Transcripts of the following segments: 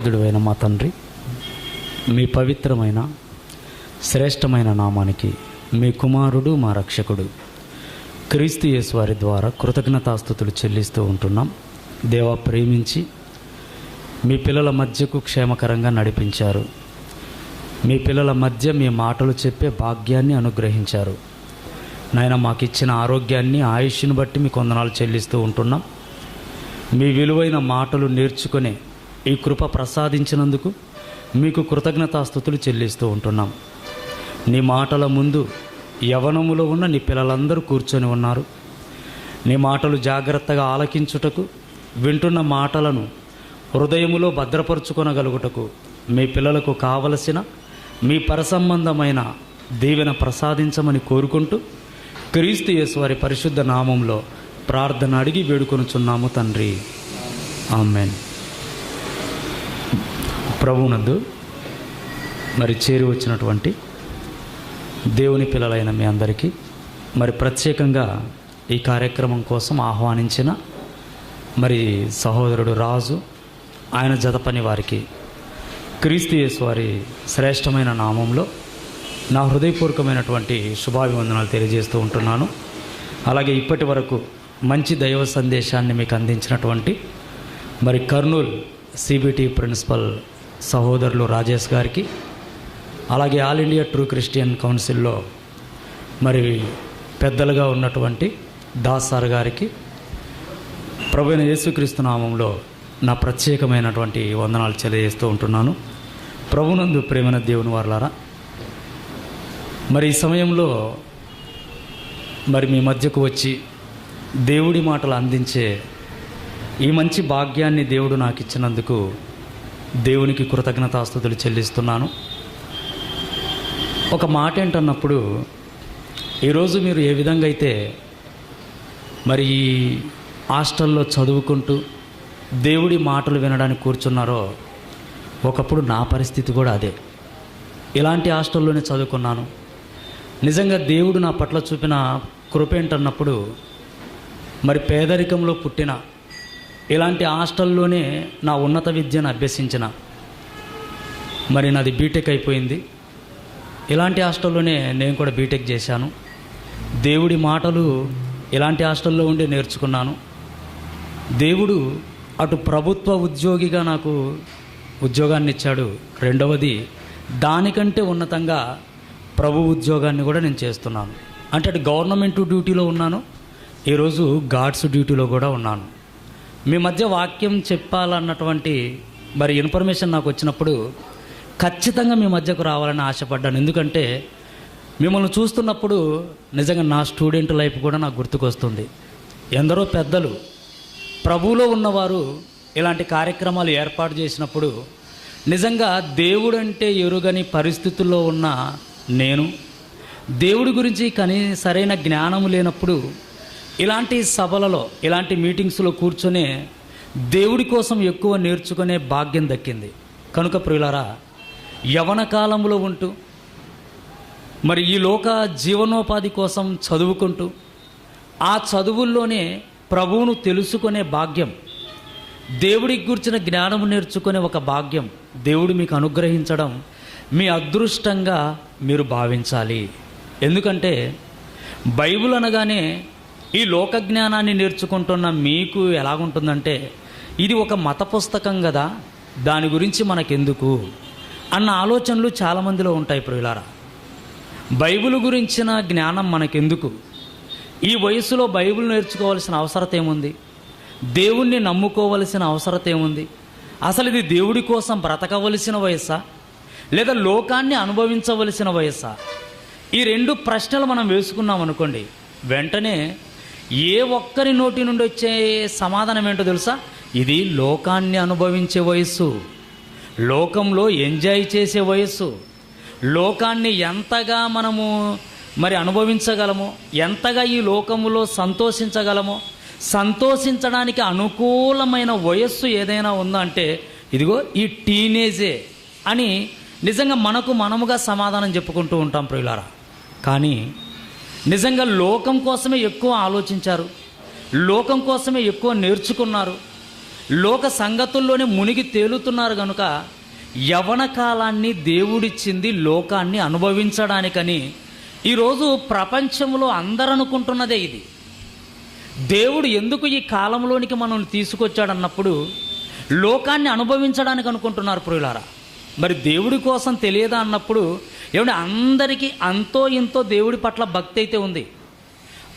పరిశుద్ధుడైన మా తండ్రి, మీ పవిత్రమైన శ్రేష్టమైన నామానికి మీ కుమారుడు మా రక్షకుడు క్రీస్తు యేసు వారి ద్వారా కృతజ్ఞతాస్తుతులు చెల్లిస్తూ ఉంటున్నాం. దేవా, ప్రేమించి మీ పిల్లల మధ్యకు క్షేమకరంగా నడిపించారు. మీ పిల్లల మధ్య మీ మాటలు చెప్పే భాగ్యాన్ని అనుగ్రహించారు. నాయన, మాకు ఇచ్చిన ఆరోగ్యాన్ని, ఆయుష్ను బట్టి మీకు వందనాలు చెల్లిస్తూ ఉంటున్నాం. మీ విలువైన మాటలు నేర్చుకునే ఈ కృప ప్రసాదించినందుకు మీకు కృతజ్ఞతాస్తుతులు చెల్లిస్తూ ఉంటున్నాం. నీ మాటల ముందు యవనములో ఉన్న నీ పిల్లలందరూ కూర్చొని ఉన్నారు. నీ మాటలు జాగ్రత్తగా ఆలకించుటకు, వింటున్న మాటలను హృదయములో భద్రపరుచుకొనగలుగుటకు మీ పిల్లలకు కావలసిన మీ పరసంబంధమైన దీవెన ప్రసాదించమని కోరుకుంటూ క్రీస్తు యేసు వారి పరిశుద్ధ నామంలో ప్రార్థన అడిగి వేడుకొనుచున్నాము తండ్రి, ఆమేన్. ప్రభువునందు మరి చేరి వచ్చినటువంటి దేవుని పిల్లలైన మీ అందరికీ, మరి ప్రత్యేకంగా ఈ కార్యక్రమం కోసం ఆహ్వానించిన మరి సహోదరుడు రాజు, ఆయన జతపని వారికి క్రీస్తు యేసు వారి శ్రేష్టమైన నామంలో నా హృదయపూర్వకమైనటువంటి శుభాభివందనాలు తెలియజేస్తూ ఉంటున్నాను. అలాగే ఇప్పటి వరకు మంచి దైవ సందేశాన్ని మీకు అందించినటువంటి మరి కర్నూలు సిబిటి ప్రిన్సిపల్ సహోదరులు రాజేష్ గారికి, అలాగే ఆల్ ఇండియా ట్రూ క్రిస్టియన్ కౌన్సిల్లో మరి పెద్దలుగా ఉన్నటువంటి దాస్ సార్ గారికి ప్రభువైన యేసుక్రీస్తు నామంలో నా ప్రత్యేకమైనటువంటి వందనాలు తెలియజేస్తూ ఉంటున్నాను. ప్రభునందు ప్రేమైన దేవుని వారలారా, మరి ఈ సమయంలో మరి మీ మధ్యకు వచ్చి దేవుడి మాటలు అందించే ఈ మంచి భాగ్యాన్ని దేవుడు నాకు ఇచ్చినందుకు దేవునికి కృతజ్ఞతాస్తుతులు చెల్లిస్తున్నాను. ఒక మాట ఏంటన్నప్పుడు, ఈరోజు మీరు ఏ విధంగా అయితే మరి ఈ హాస్టల్లో చదువుకుంటూ దేవుడి మాటలు వినడానికి కూర్చున్నారో, ఒకప్పుడు నా పరిస్థితి కూడా అదే. ఇలాంటి హాస్టల్లోనే చదువుకున్నాను. నిజంగా దేవుడు నా పట్ల చూపిన కృప ఏంటన్నప్పుడు, మరి పేదరికంలో పుట్టిన ఇలాంటి హాస్టల్లోనే నా ఉన్నత విద్యను అభ్యసించిన, మరి నాది బీటెక్ అయిపోయింది. ఇలాంటి హాస్టల్లోనే నేను కూడా బీటెక్ చేశాను. దేవుడి మాటలు ఇలాంటి హాస్టల్లో ఉండి నేర్చుకున్నాను. దేవుడు అటు ప్రభుత్వ ఉద్యోగిగా నాకు ఉద్యోగాన్ని ఇచ్చాడు. రెండవది, దానికంటే ఉన్నతంగా ప్రభు ఉద్యోగాన్ని కూడా నేను చేస్తున్నాను. అంటే అటు గవర్నమెంట్ డ్యూటీలో ఉన్నాను, ఈరోజు గాడ్స్ డ్యూటీలో కూడా ఉన్నాను. మీ మధ్య వాక్యం చెప్పాలన్నటువంటి మరి ఇన్ఫర్మేషన్ నాకు వచ్చినప్పుడు ఖచ్చితంగా మీ మధ్యకు రావాలని ఆశపడ్డాను. ఎందుకంటే మిమ్మల్ని చూస్తున్నప్పుడు నిజంగా నా స్టూడెంట్ లైఫ్ కూడా నాకు గుర్తుకొస్తుంది. ఎందరో పెద్దలు ప్రభువులో ఉన్నవారు ఇలాంటి కార్యక్రమాలు ఏర్పాటు చేసినప్పుడు నిజంగా దేవుడంటే ఎరుగని పరిస్థితుల్లో ఉన్న నేను, దేవుడి గురించి సరైన జ్ఞానం లేనప్పుడు ఇలాంటి సభలలో, ఇలాంటి మీటింగ్స్లో కూర్చొని దేవుడి కోసం ఎక్కువ నేర్చుకునే భాగ్యం దక్కింది. కనుక ప్రియులారా, యవన కాలంలో ఉంటూ మరి ఈ లోక జీవనోపాధి కోసం చదువుకుంటూ ఆ చదువుల్లోనే ప్రభువును తెలుసుకునే భాగ్యం, దేవుడికి గురించిన జ్ఞానము నేర్చుకునే ఒక భాగ్యం దేవుడు మీకు అనుగ్రహించడం మీ అదృష్టంగా మీరు భావించాలి. ఎందుకంటే బైబిల్ అనగానే ఈ లోక జ్ఞానాన్ని నేర్చుకుంటున్న మీకు ఎలాగుంటుందంటే, ఇది ఒక మత పుస్తకం కదా, దాని గురించి మనకెందుకు అన్న ఆలోచనలు చాలామందిలో ఉంటాయి. ప్రియులారా, బైబిల్ గురించిన జ్ఞానం మనకెందుకు? ఈ వయసులో బైబిల్ నేర్చుకోవాల్సిన అవసరత ఏముంది? దేవుణ్ణి నమ్ముకోవలసిన అవసరత ఏముంది? అసలు ఇది దేవుడి కోసం బ్రతకవలసిన వయస్సా, లేదా లోకాన్ని అనుభవించవలసిన వయస్సా? ఈ రెండు ప్రశ్నలు మనం వేసుకున్నాం అనుకోండి, వెంటనే ఏ ఒక్కరి నోటి నుండి వచ్చే సమాధానం ఏంటో తెలుసా? ఇది లోకాన్ని అనుభవించే వయస్సు, లోకంలో ఎంజాయ్ చేసే వయస్సు, లోకాన్ని ఎంతగా మనము మరి అనుభవించగలమో, ఎంతగా ఈ లోకములో సంతోషించగలమో, సంతోషించడానికి అనుకూలమైన వయస్సు ఏదైనా ఉందా అంటే ఇదిగో ఈ టీనేజే అని నిజంగా మనకు మనముగా సమాధానం చెప్పుకుంటూ ఉంటాం ప్రియులారా. కానీ నిజంగా లోకం కోసమే ఎక్కువ ఆలోచించారు, లోకం కోసమే ఎక్కువ నేర్చుకున్నారు, లోక సంగతుల్లోనే మునిగి తేలుతున్నారు కనుక యవ్వన కాలాన్ని దేవుడిచ్చింది లోకాన్ని అనుభవించడానికని ఈరోజు ప్రపంచంలో అందరూ అనుకుంటున్నదే ఇది. దేవుడు ఎందుకు ఈ కాలంలోనికి మనల్ని తీసుకొచ్చాడన్నప్పుడు లోకాన్ని అనుభవించడానికి అనుకుంటున్నారు ప్రియులారా. మరి దేవుడి కోసం తెలియదా అన్నప్పుడు ఏమంటే అందరికీ అంతో ఇంతో దేవుడి పట్ల భక్తి అయితే ఉంది,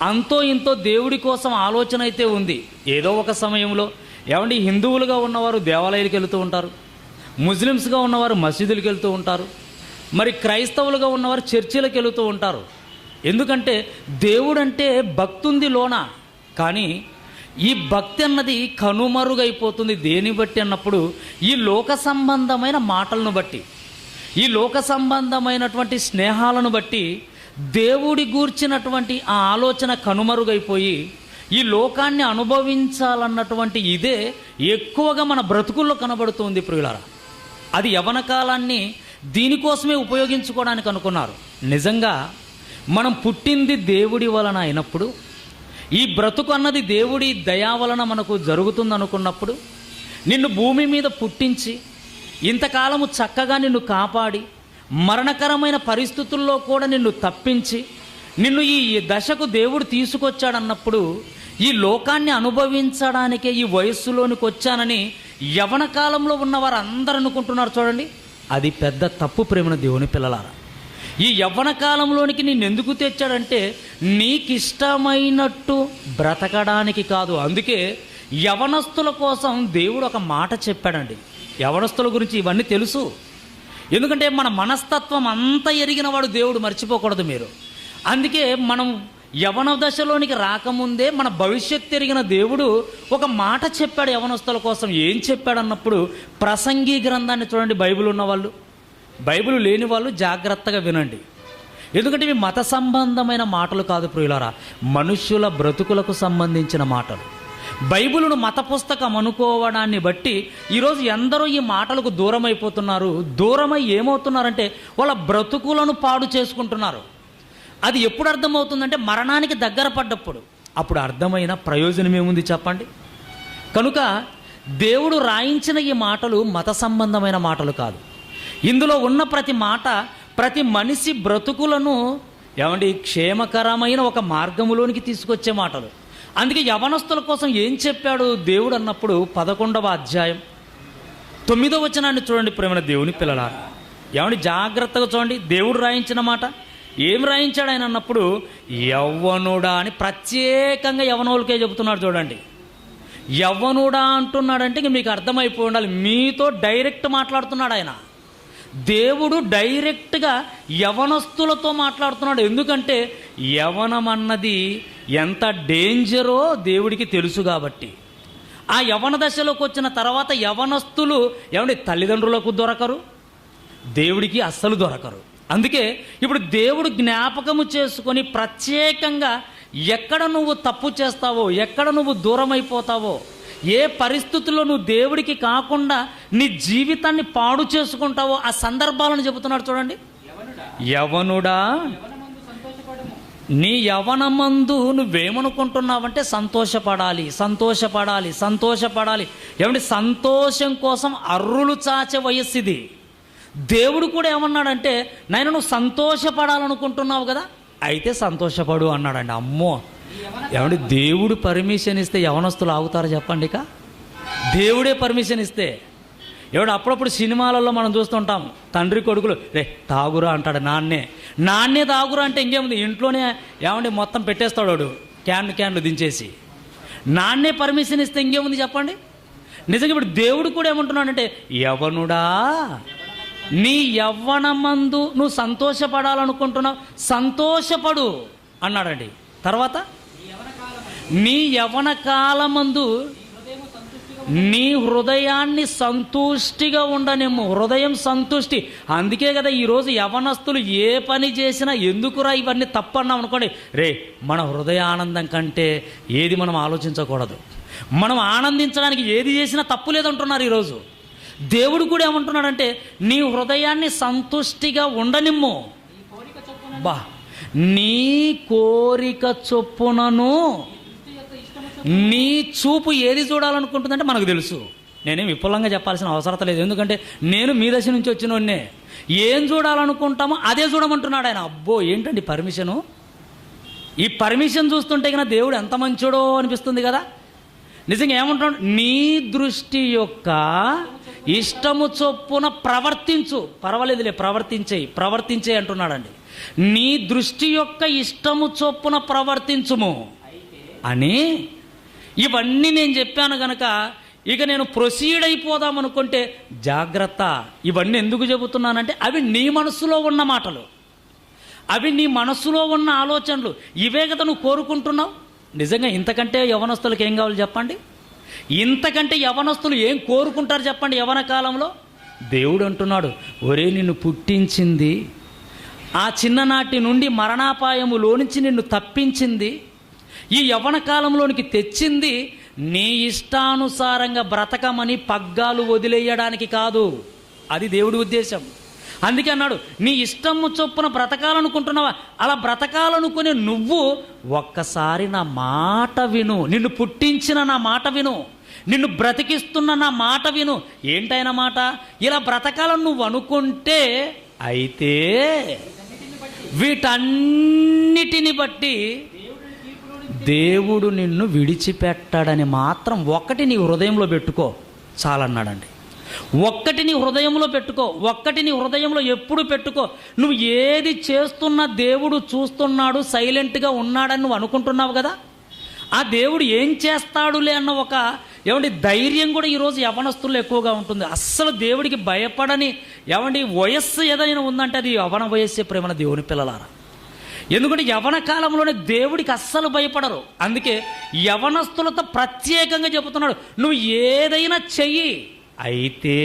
అంతో ఇంతో దేవుడి కోసం ఆలోచన అయితే ఉంది. ఏదో ఒక సమయంలో ఏమంటే హిందువులుగా ఉన్నవారు దేవాలయాలకు వెళుతూ ఉంటారు, ముస్లిమ్స్గా ఉన్నవారు మసీదులకు వెళ్తూ ఉంటారు, మరి క్రైస్తవులుగా ఉన్నవారు చర్చిలకు వెళుతూ ఉంటారు. ఎందుకంటే దేవుడు అంటే భక్తి ఉంది లోన. కానీ ఈ భక్తి అన్నది కనుమరుగైపోతుంది దేని బట్టి అన్నప్పుడు ఈ లోక సంబంధమైన మాటలను బట్టి, ఈ లోక సంబంధమైనటువంటి స్నేహాలను బట్టి దేవుడి గూర్చినటువంటి ఆ ఆలోచన కనుమరుగైపోయి ఈ లోకాన్ని అనుభవించాలన్నటువంటి ఇదే ఎక్కువగా మన బ్రతుకుల్లో కనబడుతుంది ప్రియులారా. అది యవ్వన కాలాన్ని దీనికోసమే ఉపయోగించుకోవడానికి అనుకున్నారు. నిజంగా మనం పుట్టింది దేవుడి వలన అయినప్పుడు, ఈ బ్రతుకు అన్నది దేవుడి దయా వలన మనకు జరుగుతుందనుకున్నప్పుడు, నిన్ను భూమి మీద పుట్టించి ఇంతకాలము చక్కగా నిన్ను కాపాడి మరణకరమైన పరిస్థితుల్లో కూడా నిన్ను తప్పించి నిన్ను ఈ దశకు దేవుడు తీసుకొచ్చాడన్నప్పుడు ఈ లోకాన్ని అనుభవించడానికే ఈ వయస్సులోనికి వచ్చానని యవ్వన కాలంలో ఉన్నవారు అందరూ అనుకుంటున్నారు. చూడండి, అది పెద్ద తప్పు ప్రేమన దేవుని పిల్లలారా. ఈ యవ్వన కాలంలోనికి నిన్ను ఎందుకు తెచ్చాడంటే నీకిష్టమైనట్టు బ్రతకడానికి కాదు. అందుకే యవనస్తుల కోసం దేవుడు ఒక మాట చెప్పాడండి. యవనస్తుల గురించి ఇవన్నీ తెలుసు, ఎందుకంటే మన మనస్తత్వం అంతా ఎరిగిన వాడు దేవుడు, మర్చిపోకూడదు మీరు. అందుకే మనం యవన దశలోనికి రాకముందే మన భవిష్యత్తు ఎరిగిన దేవుడు ఒక మాట చెప్పాడు యవనస్తుల కోసం. ఏం చెప్పాడన్నప్పుడు ప్రసంగి గ్రంథాన్ని చూడండి. బైబిల్ ఉన్నవాళ్ళు, బైబిల్ లేని వాళ్ళు జాగ్రత్తగా వినండి. ఎందుకంటే ఇవి మత సంబంధమైన మాటలు కాదు ప్రియులారా, మనుష్యుల బ్రతుకులకు సంబంధించిన మాటలు. బైబిలును మత పుస్తకం అనుకోవడాన్ని బట్టి ఈరోజు ఎందరో ఈ మాటలకు దూరం అయిపోతున్నారు. దూరమై ఏమవుతున్నారంటే వాళ్ళ బ్రతుకులను పాడు చేసుకుంటున్నారు. అది ఎప్పుడు అర్థమవుతుందంటే మరణానికి దగ్గర పడ్డప్పుడు. అప్పుడు అర్థమైన ప్రయోజనం ఏముంది చెప్పండి? కనుక దేవుడు రాయించిన ఈ మాటలు మత సంబంధమైన మాటలు కాదు. ఇందులో ఉన్న ప్రతి మాట ప్రతి మనిషి బ్రతుకులను ఏమండి క్షేమకరమైన ఒక మార్గములోనికి తీసుకొచ్చే మాటలు. అందుకే యవనస్తుల కోసం ఏం చెప్పాడు దేవుడు అన్నప్పుడు 11వ అధ్యాయం 9వ వచనాన్ని చూడండి ప్రేమ దేవుని పిల్లలారా. ఏమండి జాగ్రత్తగా చూడండి, దేవుడు రాయించిన మాట. ఏం రాయించాడు ఆయన అన్నప్పుడు యవ్వనుడా అని ప్రత్యేకంగా యవ్వనులకే చెబుతున్నాడు. చూడండి, యవ్వనుడా అంటున్నాడంటే ఇంక మీకు అర్థమైపోయి ఉండాలి, మీతో డైరెక్ట్ మాట్లాడుతున్నాడు ఆయన. దేవుడు డైరెక్ట్గా యవనస్తులతో మాట్లాడుతున్నాడు. ఎందుకంటే యవనం అన్నది ఎంత డేంజరో దేవుడికి తెలుసు కాబట్టి. ఆ యవన దశలోకి వచ్చిన తర్వాత యవనస్తులు ఏమంటే తల్లిదండ్రులకు దొరకరు, దేవుడికి అస్సలు దొరకరు. అందుకే ఇప్పుడు దేవుడు జ్ఞాపకము చేసుకొని ప్రత్యేకంగా ఎక్కడ నువ్వు తప్పు చేస్తావో, ఎక్కడ నువ్వు దూరం అయిపోతావో, ఏ పరిస్థితుల్లో నువ్వు దేవుడికి కాకుండా నీ జీవితాన్ని పాడు చేసుకుంటావో ఆ సందర్భాలను చెబుతున్నాడు. చూడండి, యవనుడా నీ యవనమందు నువ్వేమనుకుంటున్నావంటే సంతోషపడాలి, సంతోషపడాలి, సంతోషపడాలి. ఏమంటే సంతోషం కోసం అర్రులు చాచే వయస్సు ఇది. దేవుడు కూడా ఏమన్నాడంటే నాయన నువ్వు సంతోషపడాలనుకుంటున్నావు కదా, అయితే సంతోషపడు అన్నాడండి. అమ్మో, ఏమంటే దేవుడు పర్మిషన్ ఇస్తే యవనస్తులు ఆగుతారు చెప్పండి? ఇక దేవుడే పర్మిషన్ ఇస్తే ఏమంటే అప్పుడప్పుడు సినిమాలలో మనం చూస్తుంటాం, తండ్రి కొడుకులు రే తాగురా అంటాడు, నాన్నే తాగురా అంటే ఇంకేముంది, ఇంట్లోనే ఏమంటే మొత్తం పెట్టేస్తాడు వాడు, క్యాన్లు దించేసి. నాన్నే పర్మిషన్ ఇస్తే ఇంకేముంది చెప్పండి? నిజంగా ఇప్పుడు దేవుడు కూడా ఏమంటున్నాడంటే యవనుడా నీ యవ్వనమందు నువ్వు సంతోషపడాలనుకుంటున్నావు, సంతోషపడు అన్నాడండి. తర్వాత నీ యవ్వన కాలమందు నీ హృదయాన్ని సంతుష్టిగా ఉండనేమో. హృదయం సంతుష్టి. అందుకే కదా ఈరోజు యవనస్తులు ఏ పని చేసినా ఎందుకురా ఇవన్నీ తప్పు అన్నాం అనుకోండి, రే మన హృదయ ఆనందం కంటే ఏది మనం ఆలోచించకూడదు, మనం ఆనందించడానికి ఏది చేసినా తప్పు లేదంటున్నారు ఈరోజు. దేవుడు కూడా ఏమంటున్నాడంటే నీ హృదయాన్ని సంతుష్టిగా ఉండనిమ్ము. బా నీ కోరిక చొప్పునను నీ చూపు ఏది చూడాలనుకుంటుందంటే మనకు తెలుసు. నేనేం విపులంగా చెప్పాల్సిన అవసరం లేదు, ఎందుకంటే నేను మీ దశ నుంచి వచ్చినోడ్నే. ఏం చూడాలనుకుంటామో అదే చూడమంటున్నాడు ఆయన. అబ్బో ఏంటండి పర్మిషను! ఈ పర్మిషన్ చూస్తుంటే కన్నా దేవుడు ఎంత మంచోడో అనిపిస్తుంది కదా. నిజంగా ఏమంటున్నాడు? నీ దృష్టి యొక్క ఇష్టము చొప్పున ప్రవర్తించు. పర్వాలేదులే, ప్రవర్తించే అంటున్నాడండి. నీ దృష్టి యొక్క ఇష్టము చొప్పున ప్రవర్తించుము అని. ఇవన్నీ నేను చెప్పాను గనక ఇక నేను ప్రొసీడ్ అయిపోదాం అనుకుంటే జాగ్రత్త. ఇవన్నీ ఎందుకు చెబుతున్నానంటే అవి నీ మనసులో ఉన్న మాటలు, అవి నీ మనసులో ఉన్న ఆలోచనలు. ఇవే కదా నువ్వు కోరుకుంటున్నావు. నిజంగా ఇంతకంటే యవనస్తులకు ఏం కావాలి చెప్పండి? ఇంతకంటే యవనస్తులు ఏం కోరుకుంటారు చెప్పండి? యవన కాలంలో దేవుడు అంటున్నాడు, ఒరే నిన్ను పుట్టించింది, ఆ చిన్ననాటి నుండి మరణాపాయములో నుంచి నిన్ను తప్పించింది, ఈ యవ్వన కాలంలోనికి తెచ్చింది నీ ఇష్టానుసారంగా బ్రతకమని పగ్గాలు వదిలేయడానికి కాదు. అది దేవుడి ఉద్దేశం. అందుకే అన్నాడు, నీ ఇష్టము చొప్పున బ్రతకాలనుకుంటున్నావా? అలా బ్రతకాలనుకునే నువ్వు ఒక్కసారి నా మాట విను. నిన్ను పుట్టించిన నా మాట విను, నిన్ను బ్రతికిస్తున్న నా మాట విను. ఏంటైనా మాట? ఇలా బ్రతకాలని నువ్వు అనుకుంటే అయితే వీటన్నిటిని బట్టి దేవుడు నిన్ను విడిచిపెట్టాడని మాత్రం ఒక్కటి నీ హృదయంలో పెట్టుకో చాలన్నాడండి. ఒక్కటి నీ హృదయంలో పెట్టుకో, ఒక్కటి నీ హృదయంలో ఎప్పుడు పెట్టుకో. నువ్వు ఏది చేస్తున్నా దేవుడు చూస్తున్నాడు, సైలెంట్గా ఉన్నాడని నువ్వు అనుకుంటున్నావు కదా, ఆ దేవుడు ఏం చేస్తాడులే అన్న ఒక ధైర్యం కూడా ఈరోజు యవనస్తుల్లో ఎక్కువగా ఉంటుంది. అస్సలు దేవుడికి భయపడని వయస్సు ఏదైనా ఉందంటే అది యవన వయస్సే. ప్రేమన దేవుని పిల్లలారా, ఎందుకంటే యవన కాలంలోనే దేవుడికి అస్సలు భయపడరు. అందుకే యవనస్తులతో ప్రత్యేకంగా చెబుతున్నాడు, నువ్వు ఏదైనా చెయ్యి, అయితే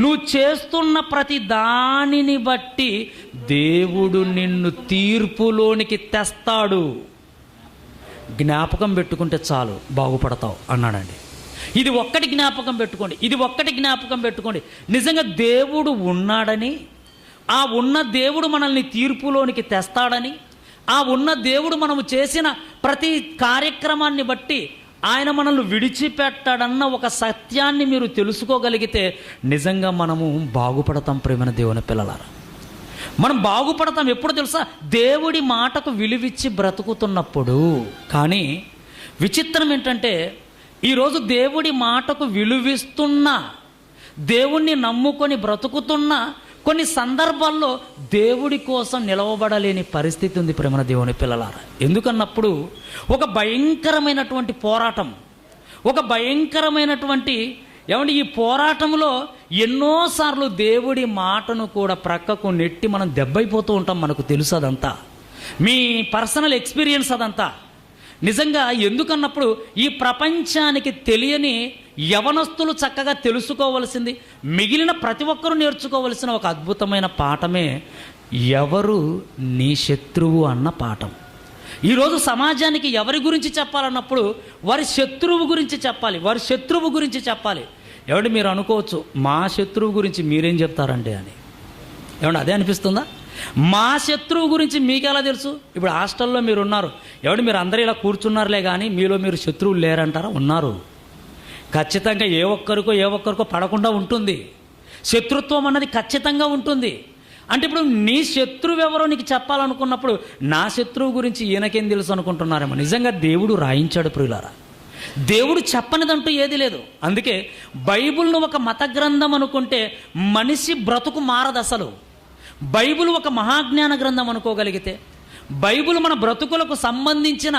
నువ్వు చేస్తున్న ప్రతి దానిని బట్టి దేవుడు నిన్ను తీర్పులోనికి తెస్తాడు. జ్ఞాపకం పెట్టుకుంటే చాలు, బాగుపడతావు అన్నాడండి. ఇది ఒక్కటి జ్ఞాపకం పెట్టుకోండి, ఇది ఒక్కటి జ్ఞాపకం పెట్టుకోండి. నిజంగా దేవుడు ఉన్నాడని, ఆ ఉన్న దేవుడు మనల్ని తీర్పులోనికి తెస్తాడని, ఆ ఉన్న దేవుడు మనము చేసిన ప్రతి కార్యక్రమాన్ని బట్టి ఆయన మనల్ని విడిచిపెట్టాడన్న ఒక సత్యాన్ని మీరు తెలుసుకోగలిగితే నిజంగా మనము బాగుపడతాం. ప్రేమైన దేవుని పిల్లలారా, మనం బాగుపడతాం ఎప్పుడు తెలుసా? దేవుడి మాటకు విలువిచ్చి బ్రతుకుతున్నప్పుడు. కానీ విచిత్రం ఏంటంటే ఈరోజు దేవుడి మాటకు విలువిస్తున్నా, దేవుణ్ణి నమ్ముకొని బ్రతుకుతున్నా, కొన్ని సందర్భాల్లో దేవుడి కోసం నిలవబడలేని పరిస్థితి ఉంది. ప్రేమన దేవుని పిల్లలారా, ఎందుకన్నప్పుడు ఒక భయంకరమైనటువంటి పోరాటం, ఒక భయంకరమైనటువంటి ఈ పోరాటంలో ఎన్నోసార్లు దేవుడి మాటను కూడా ప్రక్కకు నెట్టి మనం దెబ్బైపోతూ ఉంటాం. మనకు తెలుసు అదంతా, మీ పర్సనల్ ఎక్స్పీరియన్స్ అదంతా. నిజంగా ఎందుకన్నప్పుడు ఈ ప్రపంచానికి తెలియని యవనస్తులు చక్కగా తెలుసుకోవలసింది, మిగిలిన ప్రతి ఒక్కరూ నేర్చుకోవలసిన ఒక అద్భుతమైన పాఠమే ఎవరు నీ శత్రువు అన్న పాఠం. ఈరోజు సమాజానికి ఎవరి గురించి చెప్పాలన్నప్పుడు వారి శత్రువు గురించి చెప్పాలి, వారి శత్రువు గురించి చెప్పాలి. మీరు అనుకోవచ్చు, మా శత్రువు గురించి మీరేం చెప్తారండి అని. అదే అనిపిస్తుందా? మా శత్రువు గురించి మీకు ఎలా తెలుసు? ఇప్పుడు హాస్టల్లో మీరు ఉన్నారు, మీరు అందరూ ఇలా కూర్చున్నారులే కానీ మీలో మీరు శత్రువులు లేరంటారా? ఉన్నారు. ఖచ్చితంగా ఏ ఒక్కరికో పడకుండా ఉంటుంది. శత్రుత్వం అన్నది ఖచ్చితంగా ఉంటుంది. అంటే ఇప్పుడు నీ శత్రువు ఎవరో నీకు చెప్పాలనుకున్నప్పుడు నా శత్రువు గురించి ఈయనకేం తెలుసు అనుకుంటున్నారేమో. నిజంగా దేవుడు రాయించాడు ప్రియులారా, దేవుడు చెప్పనిదంటూ ఏది లేదు. అందుకే బైబిల్ను ఒక మత గ్రంథం అనుకుంటే మనిషి బ్రతుకు మారదు. అసలు బైబిల్ ఒక మహాజ్ఞాన గ్రంథం అనుకోగలిగితే, బైబిల్ మన బ్రతుకులకు సంబంధించిన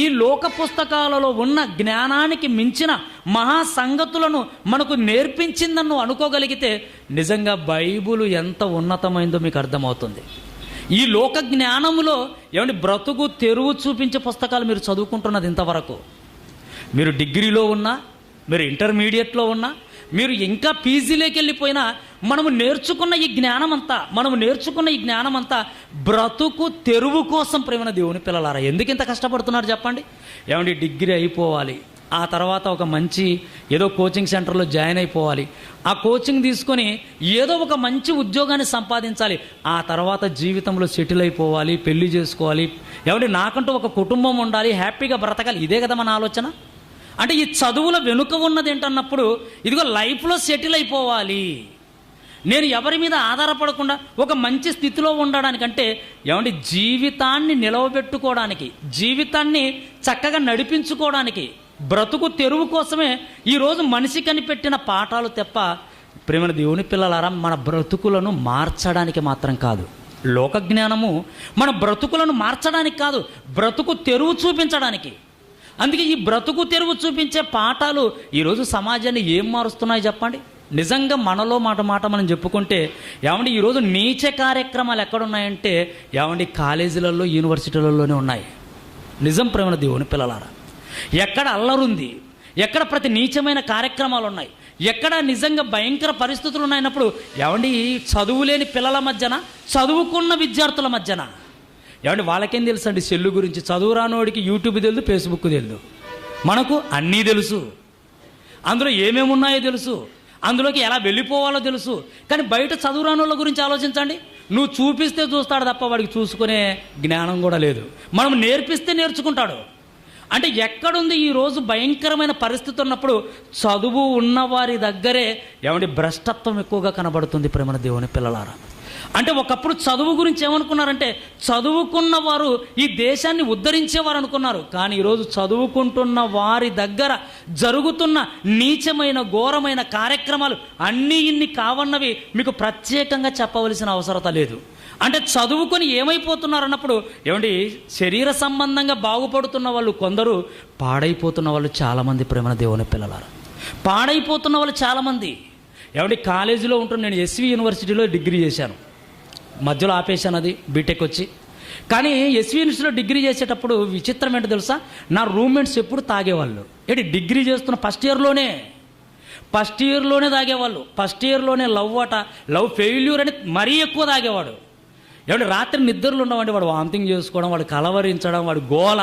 ఈ లోక పుస్తకాలలో ఉన్న జ్ఞానానికి మించిన మహా సంగతులను మనకు నేర్పించిందని నువ్వు అనుకోగలిగితే నిజంగా బైబిల్ ఎంత ఉన్నతమైందో మీకు అర్థమవుతుంది. ఈ లోక జ్ఞానములో బ్రతుకు తెరువు చూపించే పుస్తకాలు మీరు చదువుకుంటున్నది ఇంతవరకు. మీరు డిగ్రీలో ఉన్నా, మీరు ఇంటర్మీడియట్లో ఉన్నా, మీరు ఇంకా పీజీలోకి వెళ్ళిపోయినా మనము నేర్చుకున్న ఈ జ్ఞానం అంతా బ్రతుకు తెరువు కోసం. ప్రేమ దేవుని పిల్లలారా, ఎందుకు ఇంత కష్టపడుతున్నారు చెప్పండి? డిగ్రీ అయిపోవాలి, ఆ తర్వాత ఒక మంచి ఏదో కోచింగ్ సెంటర్లో జాయిన్ అయిపోవాలి, ఆ కోచింగ్ తీసుకొని ఏదో ఒక మంచి ఉద్యోగాన్ని సంపాదించాలి, ఆ తర్వాత జీవితంలో సెటిల్ అయిపోవాలి, పెళ్లి చేసుకోవాలి, నాకంటూ ఒక కుటుంబం ఉండాలి, హ్యాపీగా బ్రతకాలి. ఇదే కదా మన ఆలోచన. అంటే ఈ చదువుల వెనుక ఉన్నది ఏంటన్నప్పుడు ఇదిగో లైఫ్లో సెటిల్ అయిపోవాలి, నేను ఎవరి మీద ఆధారపడకుండా ఒక మంచి స్థితిలో ఉండడానికంటే ఏమంటే జీవితాన్ని నిలవబెట్టుకోవడానికి, జీవితాన్ని చక్కగా నడిపించుకోవడానికి, బ్రతుకు తెరువు కోసమే ఈరోజు మనిషి కనిపెట్టిన పాఠాలు తప్ప ప్రేమ దేవుని పిల్లలారా మన బ్రతుకులను మార్చడానికి మాత్రం కాదు. లోక జ్ఞానము మన బ్రతుకులను మార్చడానికి కాదు, బ్రతుకు తెరువు చూపించడానికి. అందుకే ఈ బ్రతుకు తెరువు చూపించే పాఠాలు ఈరోజు సమాజాన్ని ఏం మారుస్తున్నాయి చెప్పండి. నిజంగా మనలో మాట మనం చెప్పుకుంటే ఏమండి ఈరోజు నీచ కార్యక్రమాలు ఎక్కడున్నాయంటే ఏమండి కాలేజీలలో, యూనివర్సిటీలలోనే ఉన్నాయి. నిజం ప్రేమ దేవుని పిల్లలారా, ఎక్కడ అల్లరుంది, ఎక్కడ ప్రతి నీచమైన కార్యక్రమాలు ఉన్నాయి, ఎక్కడ నిజంగా భయంకర పరిస్థితులు ఉన్నాయన్నప్పుడు ఏమండి చదువులేని పిల్లల మధ్యన, చదువుకున్న విద్యార్థుల మధ్యన ఏమండి వాళ్ళకేం తెలుసు అండి సెల్లు గురించి. చదువు రానోడికి యూట్యూబ్ తెలుసు, ఫేస్బుక్ తెలుసు, మనకు అన్నీ తెలుసు, అందులో ఏమేమి ఉన్నాయో తెలుసు, అందులోకి ఎలా వెళ్ళిపోవాలో తెలుసు. కానీ బయట చదువు రానోళ్ళ గురించి ఆలోచించండి. నువ్వు చూపిస్తే చూస్తాడు తప్ప వాడికి చూసుకునే జ్ఞానం కూడా లేదు. మనం నేర్పిస్తే నేర్చుకుంటాడు. అంటే ఎక్కడుంది ఈరోజు భయంకరమైన పరిస్థితి ఉన్నప్పుడు చదువు ఉన్నవారి దగ్గరే ఏమంటే భ్రష్టత్వం ఎక్కువగా కనబడుతుంది ప్రేమ దేవుని పిల్లలారా. అంటే ఒకప్పుడు చదువు గురించి ఏమనుకున్నారంటే చదువుకున్న వారు ఈ దేశాన్ని ఉద్ధరించేవారు అనుకున్నారు. కానీ ఈరోజు చదువుకుంటున్న వారి దగ్గర జరుగుతున్న నీచమైన ఘోరమైన కార్యక్రమాలు అన్నీ ఇన్ని కావన్నవి మీకు ప్రత్యేకంగా చెప్పవలసిన అవసరత లేదు. అంటే చదువుకొని ఏమైపోతున్నారు అన్నప్పుడు ఏమండి శరీర సంబంధంగా బాగుపడుతున్న వాళ్ళు కొందరు, పాడైపోతున్న వాళ్ళు చాలామంది ప్రేమ దేవుని పిల్లలారా. పాడైపోతున్న వాళ్ళు చాలామంది. ఏమండి కాలేజీలో ఉంటున్న నేను ఎస్వి యూనివర్సిటీలో డిగ్రీ చేశాను, మధ్యలో ఆపేశాను అది బీటెక్ వచ్చి. కానీ ఎస్వి యూనివర్సిటీలో డిగ్రీ చేసేటప్పుడు విచిత్రం ఏంటో తెలుసా, నా రూమ్మేట్స్ ఎప్పుడు తాగేవాళ్ళు. ఏంటి డిగ్రీ చేస్తున్న ఫస్ట్ ఇయర్లోనే తాగేవాళ్ళు. ఫస్ట్ ఇయర్లోనే లవ్ ఫెయిల్యూర్ అని మరీ ఎక్కువ తాగేవాడు. ఏమంటే రాత్రి నిద్రలు ఉండవండి, వాడు వామిటింగ్ చేసుకోవడం, వాడు కలవరించడం, వాడు గోల.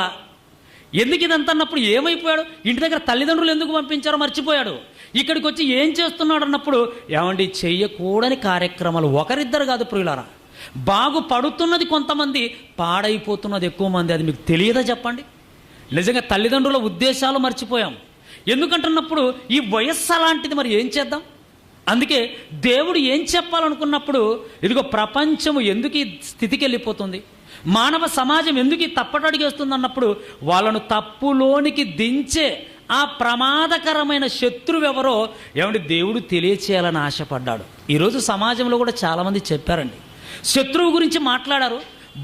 ఎందుకు ఇదంతా అన్నప్పుడు ఏమైపోయాడు, ఇంటి దగ్గర తల్లిదండ్రులు ఎందుకు పంపించారో మర్చిపోయాడు. ఇక్కడికి వచ్చి ఏం చేస్తున్నాడు అన్నప్పుడు ఏమండి చెయ్యకూడని కార్యక్రమాలు ఒకరిద్దరు కాదు ప్రియులారా, బాగుపడుతున్నది కొంతమంది, పాడైపోతున్నది ఎక్కువ మంది. అది మీకు తెలియదా చెప్పండి. నిజంగా తల్లిదండ్రుల ఉద్దేశాలు మర్చిపోయాం. ఎందుకంటున్నప్పుడు ఈ వయస్సు అలాంటిది, మరి ఏం చేద్దాం. అందుకే దేవుడు ఏం చెప్పాలనుకున్నప్పుడు ఇదిగో ప్రపంచము ఎందుకు ఈ స్థితికి వెళ్ళిపోతుంది, మానవ సమాజం ఎందుకు తప్పటడిగేస్తుంది అన్నప్పుడు వాళ్ళను తప్పులోనికి దించే ఆ ప్రమాదకరమైన శత్రువు ఎవరో ఏమంటే దేవుడు తెలియచేయాలని ఆశపడ్డాడు. ఈరోజు సమాజంలో కూడా చాలామంది చెప్పారండి, శత్రువు గురించి మాట్లాడారు.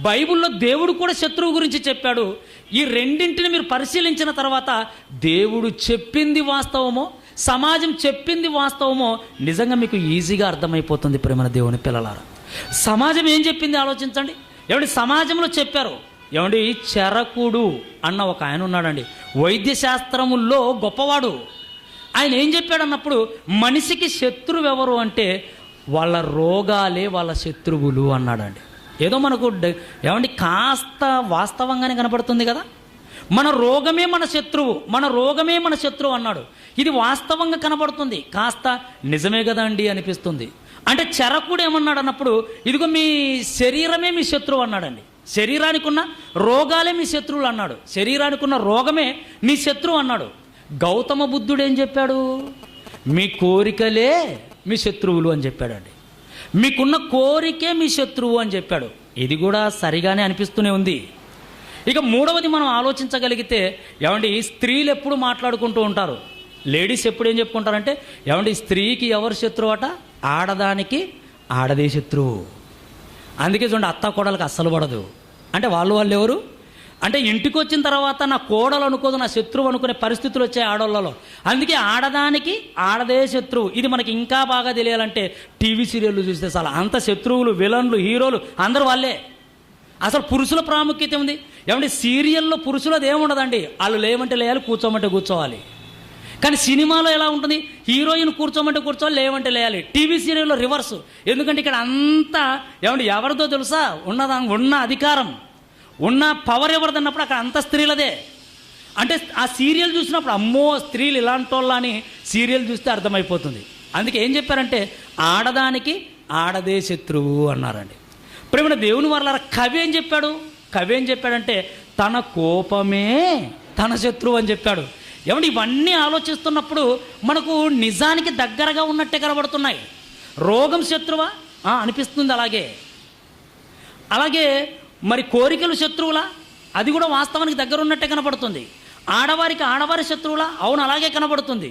బైబిల్లో దేవుడు కూడా శత్రువు గురించి చెప్పాడు. ఈ రెండింటిని మీరు పరిశీలించిన తర్వాత దేవుడు చెప్పింది వాస్తవమో, సమాజం చెప్పింది వాస్తవమో నిజంగా మీకు ఈజీగా అర్థమైపోతుంది ప్రేమ దేవుని పిల్లలారా. సమాజం ఏం చెప్పింది ఆలోచించండి. ఏమంటే సమాజంలో చెప్పారు, ఏమండి చరకుడు అన్న ఒక ఆయన ఉన్నాడండి, వైద్య శాస్త్రముల్లో గొప్పవాడు. ఆయన ఏం చెప్పాడు అన్నప్పుడు మనిషికి శత్రువు ఎవరు అంటే వాళ్ళ రోగాలే వాళ్ళ శత్రువులు అన్నాడండి. ఏదో మనకు ఏమండి కాస్త వాస్తవంగానే కనపడుతుంది కదా, మన రోగమే మన శత్రువు అన్నాడు. ఇది వాస్తవంగా కనబడుతుంది, కాస్త నిజమే కదా అండి అనిపిస్తుంది. అంటే చరకుడు ఏమన్నాడు అన్నప్పుడు ఇదిగో మీ శరీరమే మీ శత్రువు అన్నాడండి. శరీరానికి ఉన్న రోగాలే మీ శత్రువులు అన్నాడు, శరీరానికి ఉన్న రోగమే నీ శత్రువు అన్నాడు. గౌతమ బుద్ధుడు ఏం చెప్పాడు, మీ కోరికలే మీ శత్రువులు అని చెప్పాడండి. మీకున్న కోరికే మీ శత్రువు అని చెప్పాడు. ఇది కూడా సరిగానే అనిపిస్తూనే ఉంది. ఇక మూడవది మనం ఆలోచించగలిగితే ఏమండి స్త్రీలు ఎప్పుడు మాట్లాడుకుంటూ ఉంటారు, లేడీస్ ఎప్పుడు ఏం చెప్పుకుంటారంటే ఏమండి స్త్రీకి ఎవరు శత్రువు అట, ఆడదానికి ఆడదే శత్రువు. అందుకే చూడండి అత్త కోడలకు అస్సలు పడదు. అంటే వాళ్ళు ఎవరు అంటే ఇంటికి వచ్చిన తర్వాత నా కోడలు అనుకోదు నా శత్రువు అనుకునే పరిస్థితులు వచ్చాయి ఆడవాళ్ళలో. అందుకే ఆడదానికి ఆడదే శత్రువు. ఇది మనకి ఇంకా బాగా తెలియాలంటే టీవీ సీరియళ్ళు చూస్తే చాలా అంత శత్రువులు, విలన్లు, హీరోలు అందరూ వాళ్ళే. అసలు పురుషుల ప్రాముఖ్యత ఉంది ఏమంటే సీరియల్లో పురుషులది ఏముండదండి, వాళ్ళు లేవంటే లేయాలి, కూర్చోమంటే కూర్చోవాలి. కానీ సినిమాలో ఎలా ఉంటుంది, హీరోయిన్ కూర్చోమంటే కూర్చోవాలి, లేవంటే లేయాలి. టీవీ సీరియల్లో రివర్స్. ఎందుకంటే ఇక్కడ అంతా ఏమంటే ఎవరిదో తెలుసా, ఉన్న అధికారం ఉన్న పవర్ ఎవరిదన్నప్పుడు అక్కడ అంత స్త్రీలదే. అంటే ఆ సీరియల్ చూసినప్పుడు అమ్మో స్త్రీలు ఇలాంటి వాళ్ళ అని సీరియల్ చూస్తే అర్థమైపోతుంది. అందుకే ఏం చెప్పారంటే ఆడదానికి ఆడదే శత్రువు అన్నారండి. ప్రేమ దేవుని వాళ్ళ కవి ఏం చెప్పాడంటే తన కోపమే తన శత్రువు అని చెప్పాడు. ఏమంటే ఇవన్నీ ఆలోచిస్తున్నప్పుడు మనకు నిజానికి దగ్గరగా ఉన్నట్టే కనబడుతున్నాయి. రోగం శత్రువా అనిపిస్తుంది. అలాగే మరి కోరికలు శత్రువులా, అది కూడా వాస్తవానికి దగ్గర ఉన్నట్టే కనబడుతుంది. ఆడవారికి ఆడవారి శత్రువులా, అవును అలాగే కనబడుతుంది.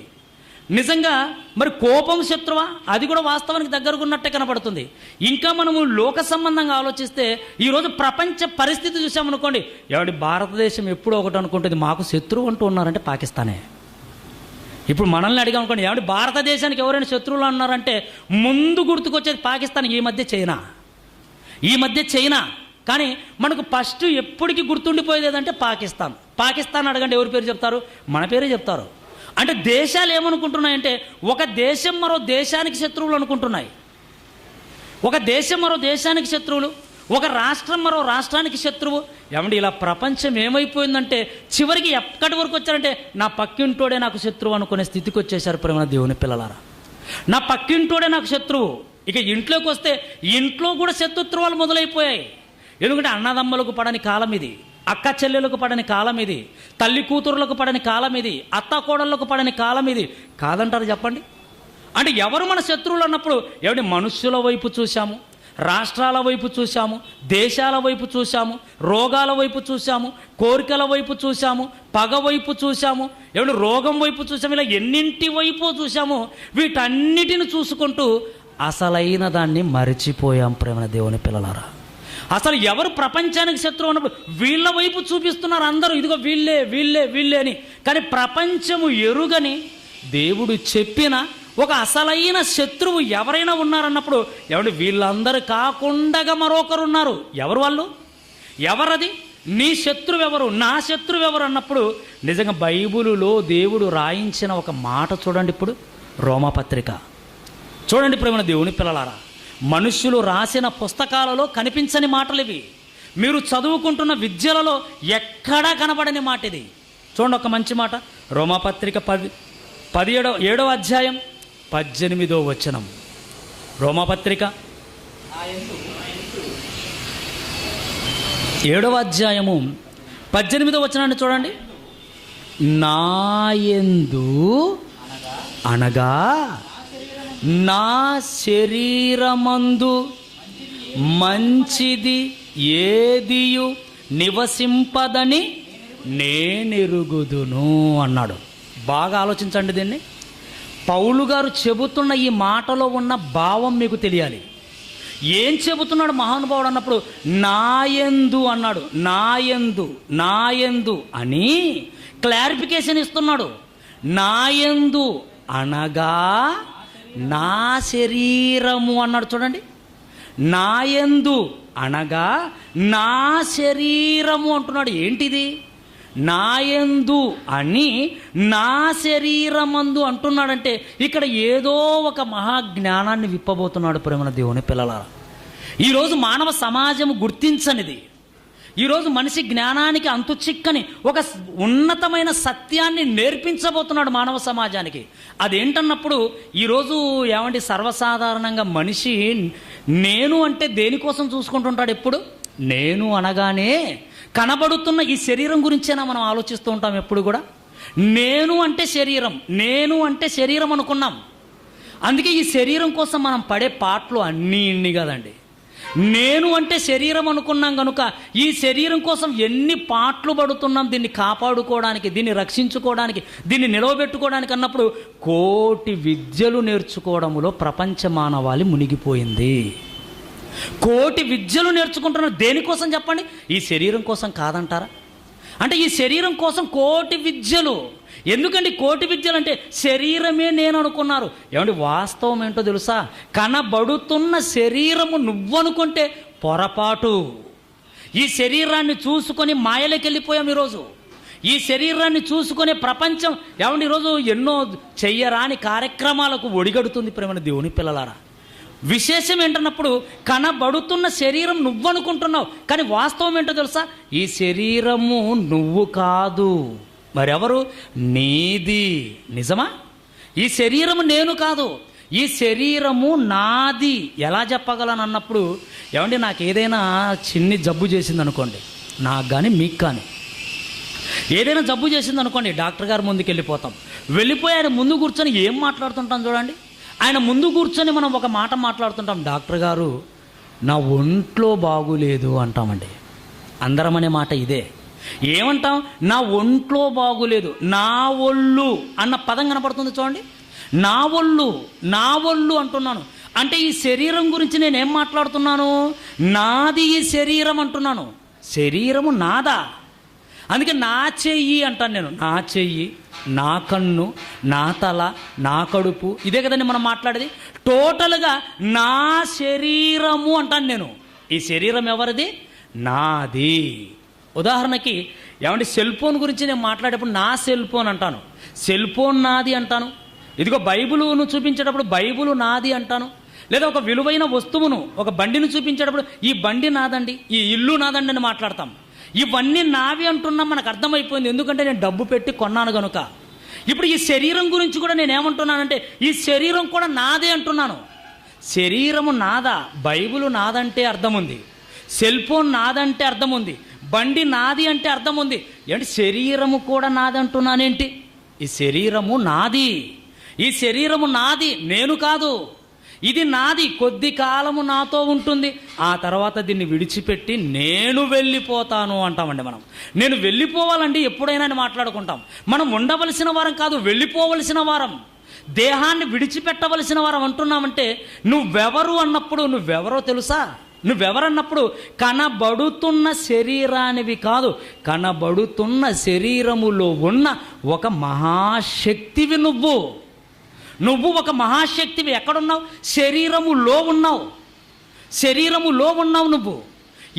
నిజంగా మరి కోపం శత్రువా, అది కూడా వాస్తవానికి దగ్గరకు ఉన్నట్టే కనబడుతుంది. ఇంకా మనము లోక సంబంధంగా ఆలోచిస్తే ఈరోజు ప్రపంచ పరిస్థితి చూసామనుకోండి, ఎవడి భారతదేశం ఎప్పుడో ఒకటి అనుకుంటుంది మాకు శత్రువు అంటూ ఉన్నారంటే పాకిస్తానే. ఇప్పుడు మనల్ని అడిగామనుకోండి, ఎవడి భారతదేశానికి ఎవరైనా శత్రువులు అన్నారంటే ముందు గుర్తుకొచ్చేది పాకిస్తాన్, ఈ మధ్య చైనా. కానీ మనకు ఫస్ట్ ఎప్పటికీ గుర్తుండిపోయేది ఏదంటే పాకిస్తాన్ అడగండి ఎవరి పేరు చెప్తారు? మన పేరే చెప్తారు. అంటే దేశాలు ఏమనుకుంటున్నాయంటే ఒక దేశం మరో దేశానికి శత్రువులు అనుకుంటున్నాయి. ఒక దేశం మరో దేశానికి శత్రువులు, ఒక రాష్ట్రం మరో రాష్ట్రానికి శత్రువు. ఏమండి ఇలా ప్రపంచం ఏమైపోయిందంటే చివరికి ఎక్కడి వరకు వచ్చారంటే నా పక్కింటోడే నాకు శత్రువు అనుకునే స్థితికి వచ్చేసారు ప్రేమ దేవుని పిల్లలారా. నా పక్కింటోడే నాకు శత్రువు. ఇక ఇంట్లోకి వస్తే ఇంట్లో కూడా శత్రుత్వాలు మొదలైపోయాయి. ఎందుకంటే అన్నదమ్మలకు పడని కాలం ఇది, అక్క చెల్లెలకు పడని కాలం ఇది, తల్లి కూతురులకు పడని కాలం ఇది, అత్త కోడళ్ళకు పడని కాలం ఇది. కాదంటారు చెప్పండి? అంటే ఎవరు మన శత్రువులు అన్నప్పుడు ఎవరి మనుష్యుల వైపు చూశాము, రాష్ట్రాల వైపు చూశాము, దేశాల వైపు చూశాము, రోగాల వైపు చూశాము, కోరికల వైపు చూశాము, పగ వైపు చూశాము, ఎవరి రోగం వైపు చూసాము, ఇలా ఎన్నింటి వైపు చూశాము. వీటన్నిటిని చూసుకుంటూ అసలైన దాన్ని మరిచిపోయాం ప్రేమ దేవుని పిల్లలారా. అసలు ఎవరు ప్రపంచానికి శత్రువు అన్నప్పుడు వీళ్ళ వైపు చూపిస్తున్నారు అందరూ, ఇదిగో వీళ్ళే వీళ్ళే వీళ్ళే అని. కానీ ప్రపంచము ఎరుగని దేవుడు చెప్పిన ఒక అసలైన శత్రువు ఎవరైనా ఉన్నారన్నప్పుడు ఎవరు వీళ్ళందరూ కాకుండా మరొకరు ఉన్నారు. ఎవరు వాళ్ళు? ఎవరది? నీ శత్రువు ఎవరు, నా శత్రువు ఎవరు అన్నప్పుడు నిజంగా బైబిలులో దేవుడు రాయించిన ఒక మాట చూడండి. ఇప్పుడు రోమాపత్రిక చూడండి ప్రేమ దేవుని పిల్లలారా. మనుష్యులు రాసిన పుస్తకాలలో కనిపించని మాటలు ఇవి. మీరు చదువుకుంటున్న విద్యలలో ఎక్కడా కనబడని మాట ఇది. చూడండి ఒక మంచి మాట, రోమాపత్రిక 7వ అధ్యాయం 18వ వచనం. రోమాపత్రిక 7వ అధ్యాయము 18వ వచనాన్ని చూడండి. నాయందు అనగా నా శరీరమందు మంచిది ఏదియు నివసింపదని నేనెరుగుదును అన్నాడు. బాగా ఆలోచించండి దీన్ని. పౌలు గారు చెబుతున్న ఈ మాటలో ఉన్న భావం మీకు తెలియాలి. ఏం చెబుతున్నాడు మహానుభావుడు అన్నప్పుడు నాయందు అన్నాడు. నాయందు అని క్లారిఫికేషన్ ఇస్తున్నాడు. నాయందు అనగా నా శరీరము అన్నాడు. చూడండి, నాయందు అనగా నా శరీరము అంటున్నాడు. ఏంటిది? నాయందు అని నా శరీరమందు అంటున్నాడంటే ఇక్కడ ఏదో ఒక మహాజ్ఞానాన్ని విప్పబోతున్నాడు ప్రేమ దేవుని పిల్లలారా. ఈరోజు మానవ సమాజము గుర్తించనిది, ఈరోజు మనిషి జ్ఞానానికి అంతు చిక్కని ఒక ఉన్నతమైన సత్యాన్ని నేర్పించబోతున్నాడు మానవ సమాజానికి. అదేంటన్నప్పుడు ఈరోజు ఏమంటే సర్వసాధారణంగా మనిషి నేను అంటే దేనికోసం చూసుకుంటుంటాడు? ఎప్పుడు నేను అనగానే కనబడుతున్న ఈ శరీరం గురించేనా మనం ఆలోచిస్తూ ఉంటాం ఎప్పుడు కూడా. నేను అంటే శరీరం అనుకున్నాం. అందుకే ఈ శరీరం కోసం మనం పడే పాటలు అన్నీ ఇన్ని కదండి. నేను అంటే శరీరం అనుకున్నాం కనుక ఈ శరీరం కోసం ఎన్ని పాటలు పడుతున్నాం దీన్ని కాపాడుకోవడానికి, దీన్ని రక్షించుకోవడానికి, దీన్ని నిలవబెట్టుకోవడానికి అన్నప్పుడు కోటి విద్యలు నేర్చుకోవడంలో ప్రపంచ మానవాళి మునిగిపోయింది. కోటి విద్యలు నేర్చుకుంటున్నారు దేనికోసం చెప్పండి? ఈ శరీరం కోసం కాదంటారా? అంటే ఈ శరీరం కోసం కోటి విద్యలు. ఎందుకండి కోటి విద్యలు అంటే? శరీరమే నేను అనుకున్నారు. ఏమంటే వాస్తవం ఏంటో తెలుసా? కనబడుతున్న శరీరము నువ్వనుకుంటే పొరపాటు. ఈ శరీరాన్ని చూసుకొని మాయలోకి వెళ్ళిపోయాం ఈరోజు. ఈ శరీరాన్ని చూసుకునే ప్రపంచం ఏమంటే ఈరోజు ఎన్నో చెయ్యరాని కార్యక్రమాలకు ఒడిగడుతుంది ప్రేమ దేవుని పిల్లలారా. విశేషం ఏంటన్నప్పుడు కనబడుతున్న శరీరం నువ్వనుకుంటున్నావు, కానీ వాస్తవం ఏంటో తెలుసా? ఈ శరీరము నువ్వు కాదు, మరెవరు? నీది. నిజమా? ఈ శరీరము నేను కాదు, ఈ శరీరము నాది. ఎలా చెప్పగలను అన్నప్పుడు ఏమంటే నాకు ఏదైనా చిన్ని జబ్బు చేసింది అనుకోండి, నాకు కానీ మీకు కానీ, ఏదైనా జబ్బు చేసింది అనుకోండి, డాక్టర్ గారు ముందుకు వెళ్ళిపోయి ఆయన ముందు కూర్చొని ఏం మాట్లాడుతుంటాం చూడండి. ఆయన ముందు కూర్చొని మనం ఒక మాట మాట్లాడుతుంటాం, డాక్టర్ గారు నా ఒంట్లో బాగులేదు అంటామండి. అందరం అనే మాట ఇదే. ఏమంటాం? నా ఒంట్లో బాగులేదు. నా ఒళ్ళు అన్న పదం కనపడుతుంది చూడండి. నా ఒళ్ళు అంటున్నాను. అంటే ఈ శరీరం గురించి నేనేం మాట్లాడుతున్నాను? నాది ఈ శరీరం అంటున్నాను. శరీరము నాదా. అందుకే నా చెయ్యి అంటాను నేను. నా చెయ్యి, నా కన్ను, నా తల, నా కడుపు, ఇదే కదండి మనం మాట్లాడేది. టోటల్గా నా శరీరము అంటాను నేను. ఈ శరీరం ఎవరిది? నాది. ఉదాహరణకి ఏమంటే సెల్ ఫోన్ గురించి నేను మాట్లాడేటప్పుడు నా సెల్ ఫోన్ అంటాను, సెల్ ఫోన్ నాది అంటాను. ఇదిగో బైబిలును చూపించేటప్పుడు బైబిలు నాది అంటాను. లేదా ఒక విలువైన వస్తువును, ఒక బండిని చూపించేటప్పుడు ఈ బండి నాదండి, ఈ ఇల్లు నాదండి అని మాట్లాడతాం. ఇవన్నీ నావి అంటున్నాం. మనకు అర్థమైపోయింది, ఎందుకంటే నేను డబ్బు పెట్టి కొన్నాను కనుక. ఇప్పుడు ఈ శరీరం గురించి కూడా నేను ఏమంటున్నానంటే ఈ శరీరం కూడా నాదే అంటున్నాను. శరీరము నాదా, బైబిలు నాదంటే అర్థం ఉంది, సెల్ ఫోన్ నాదంటే అర్థం ఉంది, బండి నాది అంటే అర్థం ఉంది. ఏంటి శరీరము కూడా నాది అంటున్నానేంటి? ఈ శరీరము నాది, ఈ శరీరము నాది, నేను కాదు. ఇది నాది, కొద్ది కాలము నాతో ఉంటుంది, ఆ తర్వాత దీన్ని విడిచిపెట్టి నేను వెళ్ళిపోతాను అంటామండి మనం. నేను వెళ్ళిపోవాలండి ఎప్పుడైనా అని మాట్లాడుకుంటాం. మనం ఉండవలసిన వారం కాదు, వెళ్ళిపోవలసిన వారం, దేహాన్ని విడిచిపెట్టవలసిన వారం అంటున్నామంటే నువ్వెవరు అన్నప్పుడు నువ్వెవరో తెలుసా? నువ్వెవరన్నప్పుడు కనబడుతున్న శరీరానివి కాదు, కనబడుతున్న శరీరములో ఉన్న ఒక మహాశక్తివి నువ్వు ఒక మహాశక్తివి. ఎక్కడున్నావు? శరీరములో ఉన్నావు. శరీరములో ఉన్నావు నువ్వు.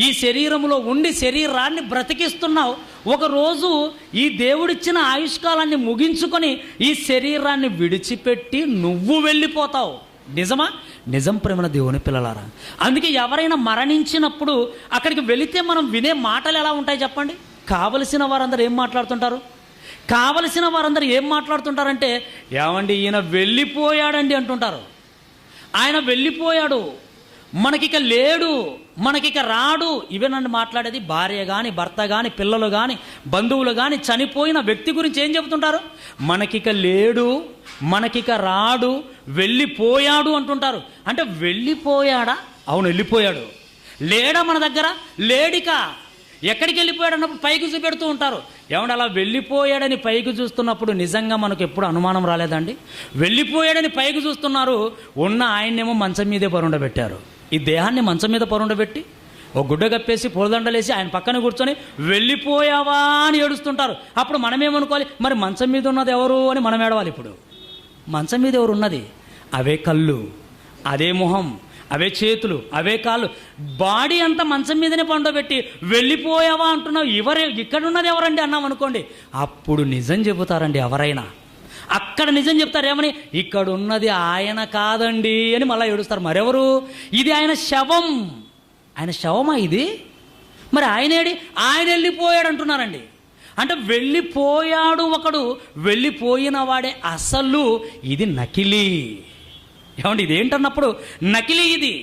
ఈ శరీరములో ఉండి శరీరాన్ని బ్రతికిస్తున్నావు. ఒకరోజు ఈ దేవుడిచ్చిన ఆయుష్కాలాన్ని ముగించుకొని ఈ శరీరాన్ని విడిచిపెట్టి నువ్వు వెళ్ళిపోతావు. నిజమా? నిజం ప్రేమన దేవుని పిల్లలారా. అందుకే ఎవరైనా మరణించినప్పుడు అక్కడికి వెళితే మనం వినే మాటలు ఎలా ఉంటాయి చెప్పండి? కావలసిన వారందరూ ఏం మాట్లాడుతుంటారంటే ఏమండి ఈయన వెళ్ళిపోయాడండి అంటుంటారు. ఆయన వెళ్ళిపోయాడు, మనకిక లేడు, మనకిక రాడు. ఇవేనండి మాట్లాడేది. భార్య కానీ, భర్త కానీ, పిల్లలు కానీ, బంధువులు కానీ చనిపోయిన వ్యక్తి గురించి ఏం చెబుతుంటారు? మనకిక లేడు, మనకిక రాడు, వెళ్ళిపోయాడు అంటుంటారు. అంటే వెళ్ళిపోయాడా? అవును, వెళ్ళిపోయాడు. లేడా మన దగ్గర? లేడిక. ఎక్కడికి వెళ్ళిపోయాడు అన్నప్పుడు పైకి చూపెడుతూ ఉంటారు. ఏమంటే అలా వెళ్ళిపోయాడని పైకి చూస్తున్నప్పుడు నిజంగా మనకు ఎప్పుడు అనుమానం రాలేదండి? వెళ్ళిపోయాడని పైకి చూస్తున్నారు, ఉన్న ఆయన్నేమో మంచం మీదే పరుండబెట్టారు. ఈ దేహాన్ని మంచం మీద పరుండబెట్టి ఒక గుడ్డ కప్పేసి పూలదండలేసి ఆయన పక్కన కూర్చొని వెళ్ళిపోయావా అని ఏడుస్తుంటారు. అప్పుడు మనమేమనుకోవాలి? మరి మంచం మీద ఉన్నది ఎవరు అని మనం ఏడవాలి. ఇప్పుడు మంచం మీద ఎవరు ఉన్నది? అవే కళ్ళు, అదే మొహం, అవే చేతులు, అవే కాళ్ళు, బాడీ అంతా మంచం మీదనే పండబెట్టి వెళ్ళిపోయావా అంటున్నావు. ఇక్కడున్నది ఎవరండి అన్నాం అనుకోండి, అప్పుడు నిజం చెబుతారండి ఎవరైనా. అక్కడ నిజం చెప్తారు. ఏమని? ఇక్కడ ఉన్నది ఆయన కాదండి అని మళ్ళీ ఏడుస్తారు. మరెవరు? ఇది ఆయన శవం. ఆయన శవమా ఇది? మరి ఆయనేడి? ఆయన వెళ్ళిపోయాడు అంటున్నారండి. అంటే వెళ్ళిపోయాడు ఒకడు, వెళ్ళిపోయిన వాడే అసలు. ఇది నకిలీ. ఏమండి ఇదేంటన్నప్పుడు నకిలీ ఇది.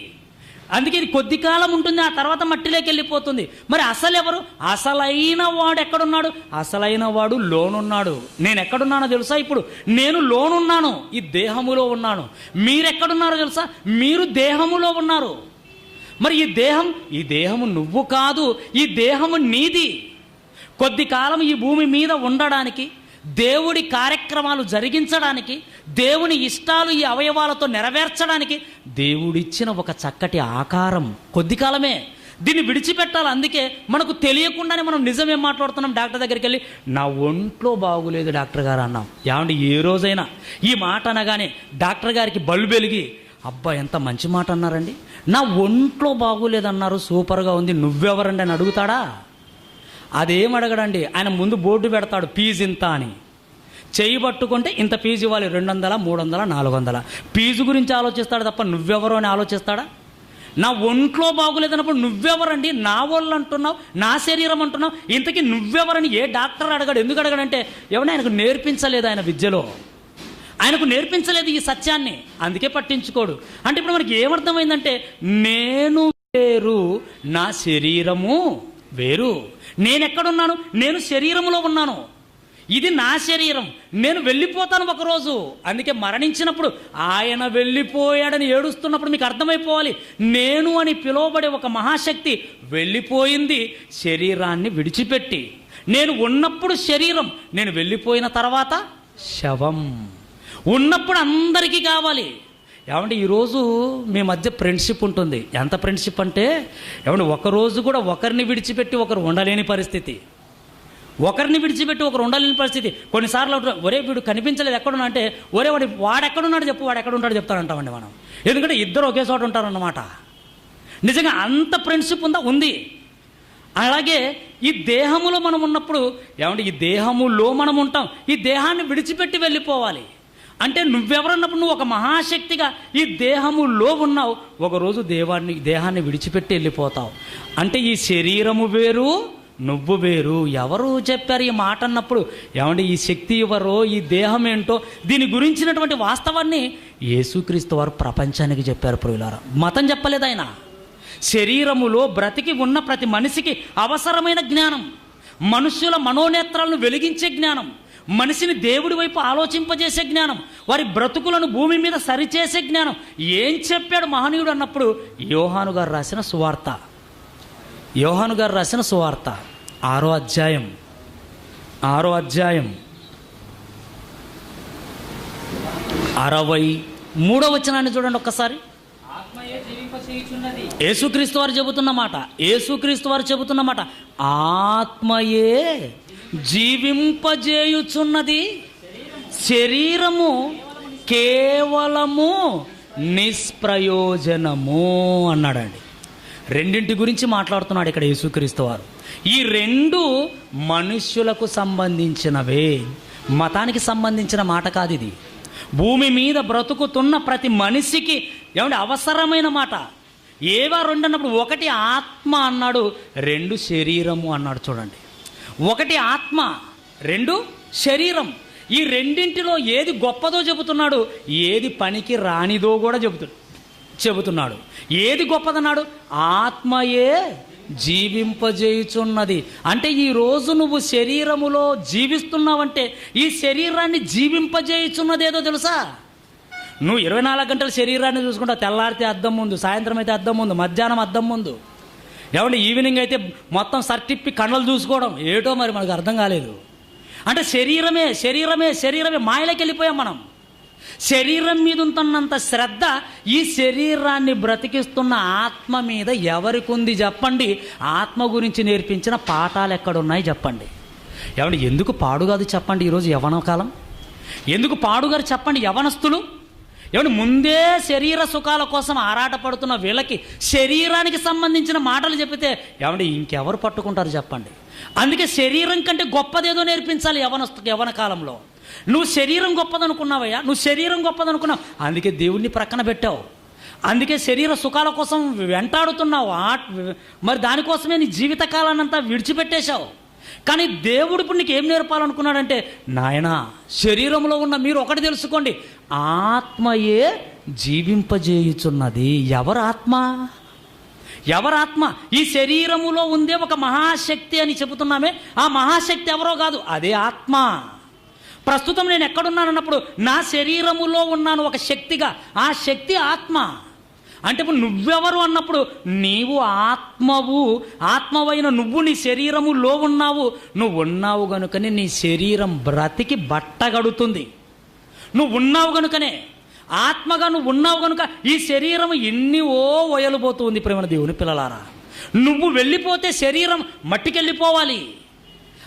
అందుకే ఇది కొద్ది కాలం ఉంటుంది, ఆ తర్వాత మట్టిలోకి వెళ్ళిపోతుంది. మరి అసలు ఎవరు? అసలైన వాడు ఎక్కడున్నాడు? అసలైన వాడు లోనున్నాడు. నేను ఎక్కడున్నానో తెలుసా? ఇప్పుడు నేను లోనున్నాను, ఈ దేహములో ఉన్నాను. మీరెక్కడున్నారో తెలుసా? మీరు దేహములో ఉన్నారు. మరి ఈ దేహము నువ్వు కాదు, ఈ దేహము నీది. కొద్ది కాలం ఈ భూమి మీద ఉండడానికి, దేవుడి కార్యక్రమాలు జరిగించడానికి, దేవుని ఇష్టాలు ఈ అవయవాలతో నెరవేర్చడానికి దేవుడిచ్చిన ఒక చక్కటి ఆకారం. కొద్ది కాలమే, దీన్ని విడిచిపెట్టాలి. అందుకే మనకు తెలియకుండానే మనం నిజమేం మాట్లాడుతున్నాం? డాక్టర్ దగ్గరికి వెళ్ళి నా ఒంట్లో బాగులేదు డాక్టర్ గారు అన్నాం. ఏమంటే ఏ రోజైనా ఈ మాట అనగానే డాక్టర్ గారికి బల్బు వెలిగి, అబ్బా ఎంత మంచి మాట అన్నారండి, నా ఒంట్లో బాగోలేదన్నారు, సూపర్గా ఉంది, నువ్వెవరండి అని అడుగుతాడా? అదేం అడగడండి. ఆయన ముందు బోర్డు పెడతాడు, ఫీజు ఇంత అని. చేయి పట్టుకుంటే ఇంత ఫీజు ఇవ్వాలి, 200, 300, 400. ఫీజు గురించి ఆలోచిస్తాడు తప్ప నువ్వెవరో అని ఆలోచిస్తాడా? నా ఒంట్లో బాగోలేదన్నప్పుడు నువ్వెవరండి, నా వాళ్ళు అంటున్నావు, నా శరీరం అంటున్నావు, ఇంతకీ నువ్వెవరని ఏ డాక్టర్ అడగాడు. ఎందుకు అడగడంటే ఎవరైనా ఆయనకు నేర్పించలేదు, ఆయన విద్యలో ఆయనకు నేర్పించలేదు ఈ సత్యాన్ని, అందుకే పట్టించుకోడు. అంటే ఇప్పుడు మనకి ఏమర్థమైందంటే నేను వేరు, నా శరీరము వేరు. నేనెక్కడున్నాను? నేను శరీరములో ఉన్నాను. ఇది నా శరీరం. నేను వెళ్ళిపోతాను ఒకరోజు. అందుకే మరణించినప్పుడు ఆయన వెళ్ళిపోయాడని ఏడుస్తున్నప్పుడు మీకు అర్థమైపోవాలి, నేను అని పిలువబడే ఒక మహాశక్తి వెళ్ళిపోయింది శరీరాన్ని విడిచిపెట్టి. నేను ఉన్నప్పుడు శరీరం, నేను వెళ్ళిపోయిన తర్వాత శవం. ఉన్నప్పుడు అందరికీ కావాలి. ఏమంటే ఈరోజు మీ మధ్య ఫ్రెండ్షిప్ ఉంటుంది. ఎంత ఫ్రెండ్షిప్ అంటే ఏమంటే ఒకరోజు కూడా ఒకరిని విడిచిపెట్టి ఒకరు ఉండలేని పరిస్థితి. ఒకరిని విడిచిపెట్టి ఒకరు ఉండలేని పరిస్థితి. కొన్నిసార్లు ఒరే వీడు కనిపించలేదు ఎక్కడున్నా అంటే, ఒరే వాడెక్కడున్నాడు చెప్పు, వాడు ఎక్కడ ఉంటాడు చెప్తానంటామండి మనం. ఎందుకంటే ఇద్దరు ఒకే చోట ఉంటారన్నమాట. నిజంగా అంత ఫ్రెండ్షిప్ ఉందా? ఉంది. అలాగే ఈ దేహములో మనం ఉన్నప్పుడు ఏమంటే ఈ దేహములో మనం ఉంటాం. ఈ దేహాన్ని విడిచిపెట్టి వెళ్ళిపోవాలి. అంటే నువ్వెవరన్నప్పుడు నువ్వు ఒక మహాశక్తిగా ఈ దేహములో ఉన్నావు. ఒకరోజు దేహాన్ని విడిచిపెట్టి వెళ్ళిపోతావు. అంటే ఈ శరీరము వేరు, నువ్వు వేరు. ఎవరు చెప్పారు ఈ మాట అన్నప్పుడు? ఏమంటే ఈ శక్తి ఎవరో, ఈ దేహం ఏంటో, దీని గురించినటువంటి వాస్తవాన్ని యేసుక్రీస్తు వారు ప్రపంచానికి చెప్పారు. ప్రియులారా, మతం చెప్పలేదు ఆయన. శరీరములో బ్రతికి ఉన్న ప్రతి మనిషికి అవసరమైన జ్ఞానం, మనుష్యుల మనోనేత్రాలను వెలిగించే జ్ఞానం, మనిషిని దేవుడి వైపు ఆలోచింపజేసే జ్ఞానం, వారి బ్రతుకులను భూమి మీద సరిచేసే జ్ఞానం ఏం చెప్పాడు మహనీయుడు అన్నప్పుడు యోహాను గారు రాసిన సువార్త. 6వ అధ్యాయం 63వ వచనాన్ని చూడండి ఒక్కసారి. యేసుక్రీస్తు వారు చెబుతున్న మాట, ఆత్మయే జీవింపజేయుచున్నది, శరీరము కేవలము నిష్ప్రయోజనము అన్నాడండి. రెండింటి గురించి మాట్లాడుతున్నాడు ఇక్కడ యేసుక్రీస్తు వారు. ఈ రెండు మనుష్యులకు సంబంధించినవే, మతానికి సంబంధించిన మాట కాదు ఇది. భూమి మీద బ్రతుకుతున్న ప్రతి మనిషికి ఏమంటే అవసరమైన మాట. ఏవా రెండు అన్నప్పుడు ఒకటి ఆత్మ అన్నాడు, రెండు శరీరము అన్నాడు. చూడండి, ఒకటి ఆత్మ, రెండు శరీరం. ఈ రెండింటిలో ఏది గొప్పదో చెబుతున్నాడు, ఏది పనికి రానిదో కూడా చెబుతున్నాడు. ఏది గొప్పదన్నాడు? ఆత్మయే జీవింపజేయుచున్నది. అంటే ఈరోజు నువ్వు శరీరములో జీవిస్తున్నావంటే ఈ శరీరాన్ని జీవింపజేయుచున్నదేదో తెలుసా? నువ్వు 24 గంటలు శరీరాన్ని చూసుకుంటావు. తెల్లారితే అద్దం ముందు, సాయంత్రం అయితే అద్దం ముందు, మధ్యాహ్నం అద్దం ముందు, ఏమంటే ఈవినింగ్ అయితే మొత్తం సర్టిప్పి కళ్ళలు చూసుకోవడం ఏటో మరి మనకు అర్థం కాలేదు. అంటే శరీరమే మాయలోకి వెళ్ళిపోయాం మనం. శరీరం మీద ఉంటున్నంత శ్రద్ధ ఈ శరీరాన్ని బ్రతికిస్తున్న ఆత్మ మీద ఎవరికి ఉంది చెప్పండి? ఆత్మ గురించి నేర్పించిన పాఠాలు ఎక్కడున్నాయి చెప్పండి? ఏమంటే ఎందుకు పాడుగాదు చెప్పండి? ఈరోజు యవ్వన కాలం ఎందుకు పాడుగారు చెప్పండి? యవ్వనస్తులు ఏమంటే ముందే శరీర సుఖాల కోసం ఆరాటపడుతున్న వీళ్ళకి శరీరానికి సంబంధించిన మాటలు చెప్పితే ఏమంటే ఇంకెవరు పట్టుకుంటారు చెప్పండి? అందుకే శరీరం కంటే గొప్పదేదో నేర్పించాలి యవ్వన కాలంలో. నువ్వు శరీరం గొప్పదనుకున్నావయ్యా, నువ్వు శరీరం గొప్పదనుకున్నావు, అందుకే దేవుణ్ణి ప్రక్కన పెట్టావు. అందుకే శరీర సుఖాల కోసం వెంటాడుతున్నావు. మరి దానికోసమే నీ జీవితకాలాన్నంతా విడిచిపెట్టేశావు. కానీ దేవుడు ఇప్పుడు నీకు ఏం నేర్పాలనుకున్నాడంటే, నాయనా శరీరంలో ఉన్న మీరు ఒకటి తెలుసుకోండి, ఆత్మయే జీవింపజేయుచున్నది. ఎవరాత్మ? ఈ శరీరములో ఉందే ఒక మహాశక్తి అని చెబుతున్నామే, ఆ మహాశక్తి ఎవరో కాదు, అదే ఆత్మ. ప్రస్తుతం నేను ఎక్కడున్నానన్నప్పుడు నా శరీరములో ఉన్నాను ఒక శక్తిగా, ఆ శక్తి ఆత్మ. అంటే ఇప్పుడు నువ్వెవరు అన్నప్పుడు నీవు ఆత్మవు. ఆత్మవైన నువ్వు నీ శరీరములో నువ్వు ఉన్నావు కనుకనే నీ శరీరం బ్రతికి బట్టగడుతుంది. నువ్వు ఉన్నావు కనుకనే, ఆత్మగా నువ్వు ఉన్నావు కనుక ఈ శరీరం ఎన్ని వయలుపోతుంది. ప్రేమ దేవుని పిల్లలారా, నువ్వు వెళ్ళిపోతే శరీరం మట్టికెళ్ళిపోవాలి.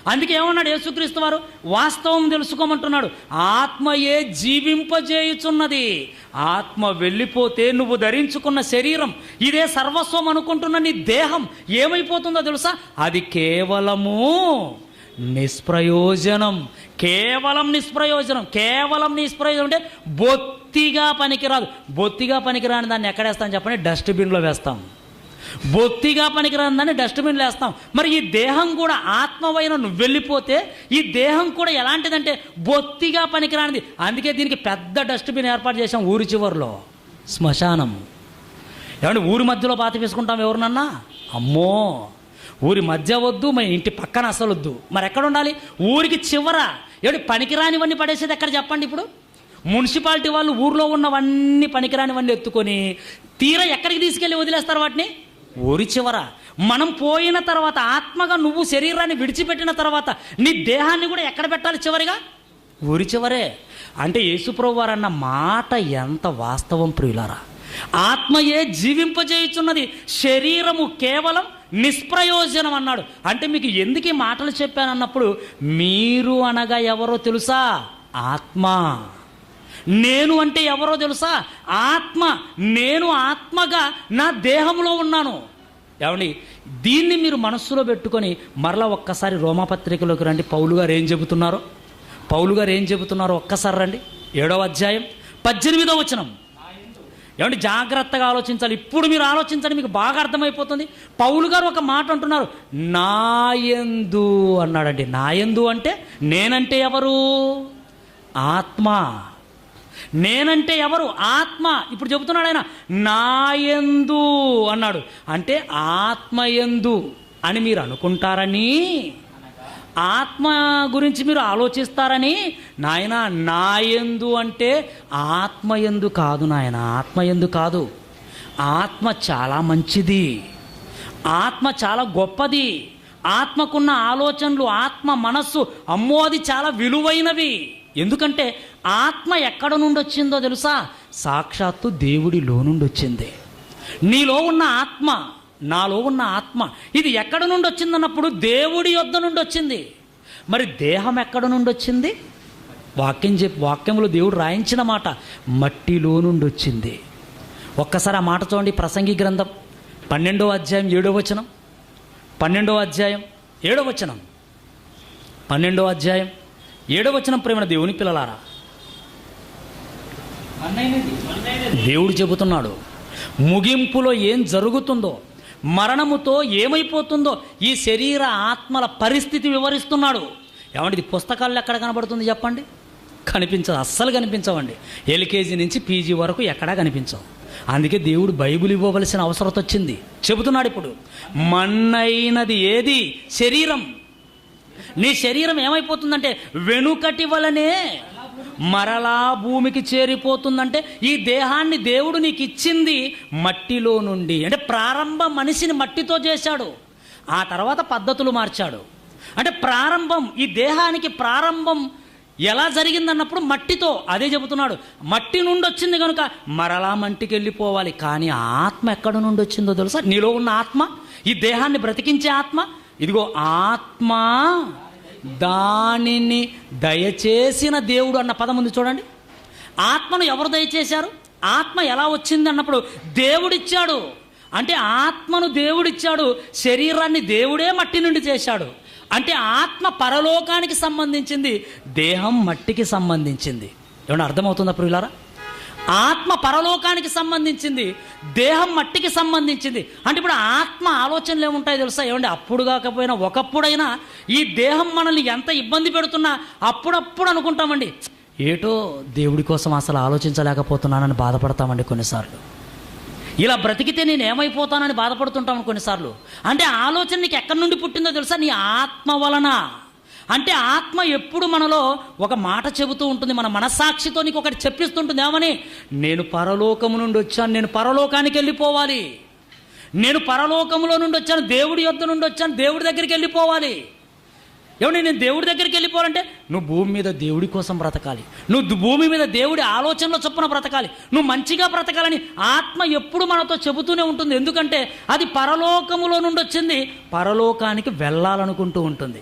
అందుకే ఏమన్నాడు యేసుక్రీస్తు వారు? వాస్తవం తెలుసుకోమంటున్నాడు. ఆత్మయే జీవింపజేయుచున్నది. ఆత్మ వెళ్ళిపోతే నువ్వు ధరించుకున్న శరీరం, ఇదే సర్వస్వం అనుకుంటున్న నీ దేహం ఏమైపోతుందో తెలుసా? అది కేవలము నిష్ప్రయోజనం. కేవలం నిష్ప్రయోజనం అంటే బొత్తిగా పనికిరాదు. బొత్తిగా పనికిరాని దాన్ని ఎక్కడేస్తాం చెప్పండి? డస్ట్బిన్లో వేస్తాం. బొత్తిగా పనికిరాని దాన్ని డస్ట్బిన్లో వేస్తాం. మరి ఈ దేహం కూడా ఆత్మవైన నువ్వు వెళ్ళిపోతే ఈ దేహం కూడా ఎలాంటిదంటే బొత్తిగా పనికిరానిది. అందుకే దీనికి పెద్ద డస్ట్బిన్ ఏర్పాటు చేసాం ఊరి చివరిలో, శ్మశానం. ఏమంటే ఊరి మధ్యలో పాత వేసుకుంటాం ఎవరినన్నా? అమ్మో, ఊరి మధ్య వద్దు, మా ఇంటి పక్కన అసలు వద్దు. మరి ఎక్కడ ఉండాలి? ఊరికి చివర. ఏమిటి పనికిరానివన్నీ పడేసేది ఎక్కడ చెప్పండి? ఇప్పుడు మున్సిపాలిటీ వాళ్ళు ఊర్లో ఉన్నవన్నీ పనికిరానివన్నీ ఎత్తుకొని తీరా ఎక్కడికి తీసుకెళ్ళి వదిలేస్తారు వాటిని? ఊరి చివర. మనం పోయిన తర్వాత, ఆత్మగా నువ్వు శరీరాన్ని విడిచిపెట్టిన తర్వాత నీ దేహాన్ని కూడా ఎక్కడ పెట్టాలి? చివరిగా ఊరి చివరే. అంటే యేసుప్రభు వారు అన్న మాట ఎంత వాస్తవం ప్రియులారా. ఆత్మయే జీవింపజేయుచున్నది, శరీరము కేవలం నిష్ప్రయోజనం అన్నాడు. అంటే మీకు ఎందుకు ఈ మాటలు చెప్పానన్నప్పుడు, మీరు అనగా ఎవరో తెలుసా? ఆత్మ. నేను అంటే ఎవరో తెలుసా? ఆత్మ. నేను ఆత్మగా నా దేహంలో ఉన్నాను. ఏమండి, దీన్ని మీరు మనస్సులో పెట్టుకొని మరలా ఒక్కసారి రోమాపత్రికలోకి రండి. పౌలు గారు ఏం చెబుతున్నారో ఒక్కసారి రండి. 7వ అధ్యాయం 18వ వచనం. ఏమంటే జాగ్రత్తగా ఆలోచించాలి. ఇప్పుడు మీరు ఆలోచించండి, మీకు బాగా అర్థమైపోతుంది. పౌలు గారు ఒక మాట అంటున్నారు, నాయందు అన్నాడండి. నాయందు అంటే నేనంటే ఎవరు? ఆత్మ. నేనంటే ఎవరు? ఆత్మ. ఇప్పుడు చెబుతున్నాడు ఆయన, నాయందు అన్నాడు. అంటే ఆత్మయందు అని మీరు అనుకుంటారని, ఆత్మ గురించి మీరు ఆలోచిస్తారని. నాయన, నాయందు అంటే ఆత్మయందు కాదు నాయన, ఆత్మయందు కాదు. ఆత్మ చాలా మంచిది, ఆత్మ చాలా గొప్పది. ఆత్మకున్న ఆలోచనలు, ఆత్మ మనస్సు, అమ్మో అది చాలా విలువైనవి. ఎందుకంటే ఆత్మ ఎక్కడ నుండి వచ్చిందో తెలుసా? సాక్షాత్తు దేవుడిలో నుండి వచ్చింది. నీలో ఉన్న ఆత్మ, నాలో ఉన్న ఆత్మ, ఇది ఎక్కడ నుండి వచ్చిందన్నప్పుడు దేవుడి యొద్ద నుండి వచ్చింది. మరి దేహం ఎక్కడ నుండి వచ్చింది? వాక్యంలో దేవుడు రాయించిన మాట, మట్టిలో నుండి వచ్చింది. ఒక్కసారి ఆ మాట చూడండి. ప్రసంగి గ్రంథం 12వ అధ్యాయం 7వ వచనం. 12వ అధ్యాయం 7వ వచనం. 12వ అధ్యాయం 7వ వచనం. ప్రేమ దేవుని పిల్లలారా, దేవుడు చెబుతున్నాడు, ముగింపులో ఏం జరుగుతుందో, మరణముతో ఏమైపోతుందో ఈ శరీర ఆత్మల పరిస్థితి వివరిస్తున్నాడు. ఏమంటే ఇది పుస్తకాల్లో ఎక్కడ కనబడుతుంది చెప్పండి? కనిపించదు, అస్సలు కనిపించవండి. ఎల్కేజీ నుంచి పీజీ వరకు ఎక్కడా కనిపించవు. అందుకే దేవుడు బైబిల్ ఇవ్వవలసిన అవసరం వచ్చింది. చెబుతున్నాడు ఇప్పుడు, మన్నైనది ఏది? శరీరం. నీ శరీరం ఏమైపోతుందంటే వెనుకటి వలనే మరలా భూమికి చేరిపోతుందంటే, ఈ దేహాన్ని దేవుడు నీకు ఇచ్చింది మట్టిలో నుండి. అంటే ప్రారంభ మనిషిని మట్టితో చేశాడు, ఆ తర్వాత పద్ధతులు మార్చాడు. అంటే ప్రారంభం, ఈ దేహానికి ప్రారంభం ఎలా జరిగిందన్నప్పుడు మట్టితో. అదే చెబుతున్నాడు, మట్టి నుండి వచ్చింది కనుక మరలా మట్టికి వెళ్ళిపోవాలి. కానీ ఆత్మ ఎక్కడ నుండి వచ్చిందో తెలుసా? నీలో ఉన్న ఆత్మ, ఈ దేహాన్ని బ్రతికించే ఆత్మ. ఇదిగో ఆత్మ దానిని దయచేసిన దేవుడు అన్న పదం ఉంది చూడండి. ఆత్మను ఎవరు దయచేశారు? ఆత్మ ఎలా వచ్చింది అన్నప్పుడు దేవుడిచ్చాడు. అంటే ఆత్మను దేవుడిచ్చాడు, శరీరాన్ని దేవుడే మట్టి నుండి చేశాడు. అంటే ఆత్మ పరలోకానికి సంబంధించింది, దేహం మట్టికి సంబంధించింది. ఏమన్నా అర్థమవుతుందా ప్రియులారా? ఆత్మ పరలోకానికి సంబంధించింది, దేహం మట్టికి సంబంధించింది. అంటే ఇప్పుడు ఆత్మ ఆలోచనలు ఏముంటాయో తెలుసా? ఏమంటే అప్పుడు కాకపోయినా ఒకప్పుడైనా ఈ దేహం మనల్ని ఎంత ఇబ్బంది పెడుతున్నా అప్పుడప్పుడు అనుకుంటామండి, ఏటో దేవుడి కోసం అసలు ఆలోచించలేకపోతున్నానని బాధపడతామండి కొన్నిసార్లు. ఇలా బ్రతికితే నేను ఏమైపోతానని బాధపడుతుంటాను కొన్నిసార్లు. అంటే ఆలోచన నీకు ఎక్కడి నుండి పుట్టిందో తెలుసా? నీ ఆత్మ వలన. అంటే ఆత్మ ఎప్పుడు మనలో ఒక మాట చెబుతూ ఉంటుంది, మన మనస్సాక్షితో నీకు ఒకటి చెప్పిస్తుంటుంది. ఏమని? నేను పరలోకము నుండి వచ్చాను, నేను పరలోకానికి వెళ్ళిపోవాలి, నేను పరలోకములో నుండి వచ్చాను, దేవుడి యొద్ద నుండి వచ్చాను, దేవుడి దగ్గరికి వెళ్ళిపోవాలి. ఏమంటే నేను దేవుడి దగ్గరికి వెళ్ళిపోవాలంటే నువ్వు భూమి మీద దేవుడి కోసం బ్రతకాలి, నువ్వు భూమి మీద దేవుడి ఆలోచనలో చొప్పున బ్రతకాలి, నువ్వు మంచిగా బ్రతకాలని ఆత్మ ఎప్పుడు మనతో చెబుతూనే ఉంటుంది. ఎందుకంటే అది పరలోకములో నుండి వచ్చింది, పరలోకానికి వెళ్ళాలనుకుంటూ ఉంటుంది.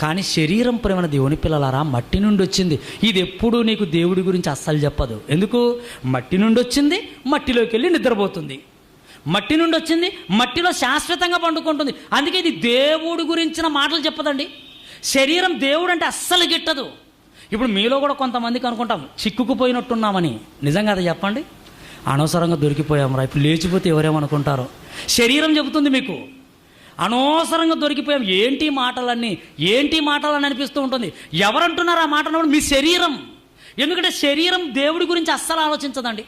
కానీ శరీరం ప్రేమ దేవుని పిల్లలారా మట్టి నుండి వచ్చింది. ఇది ఎప్పుడూ నీకు దేవుడి గురించి అస్సలు చెప్పదు. ఎందుకు? మట్టి నుండి వచ్చింది, మట్టిలోకి వెళ్ళి నిద్రపోతుంది. మట్టి నుండి వచ్చింది, మట్టిలో శాశ్వతంగా పండుకుంటుంది. అందుకే ఇది దేవుడి గురించిన మాటలు చెప్పదండి. శరీరం దేవుడు అంటే అస్సలు గిట్టదు. ఇప్పుడు మీలో కూడా కొంతమందికి అనుకుంటాం చిక్కుకుపోయినట్టున్నామని. నిజంగా అది చెప్పండి, అనవసరంగా దొరికిపోయాం రా, ఇప్పుడు లేచిపోతే ఎవరేమనుకుంటారో. శరీరం చెబుతుంది మీకు అనవసరంగా దొరికిపోయాం. ఏంటి మాటలని అనిపిస్తూ ఉంటుంది. ఎవరంటున్నారు ఆ మాట అన్నప్పుడు? మీ శరీరం. ఎందుకంటే శరీరం దేవుడి గురించి అస్సలు ఆలోచించదండి.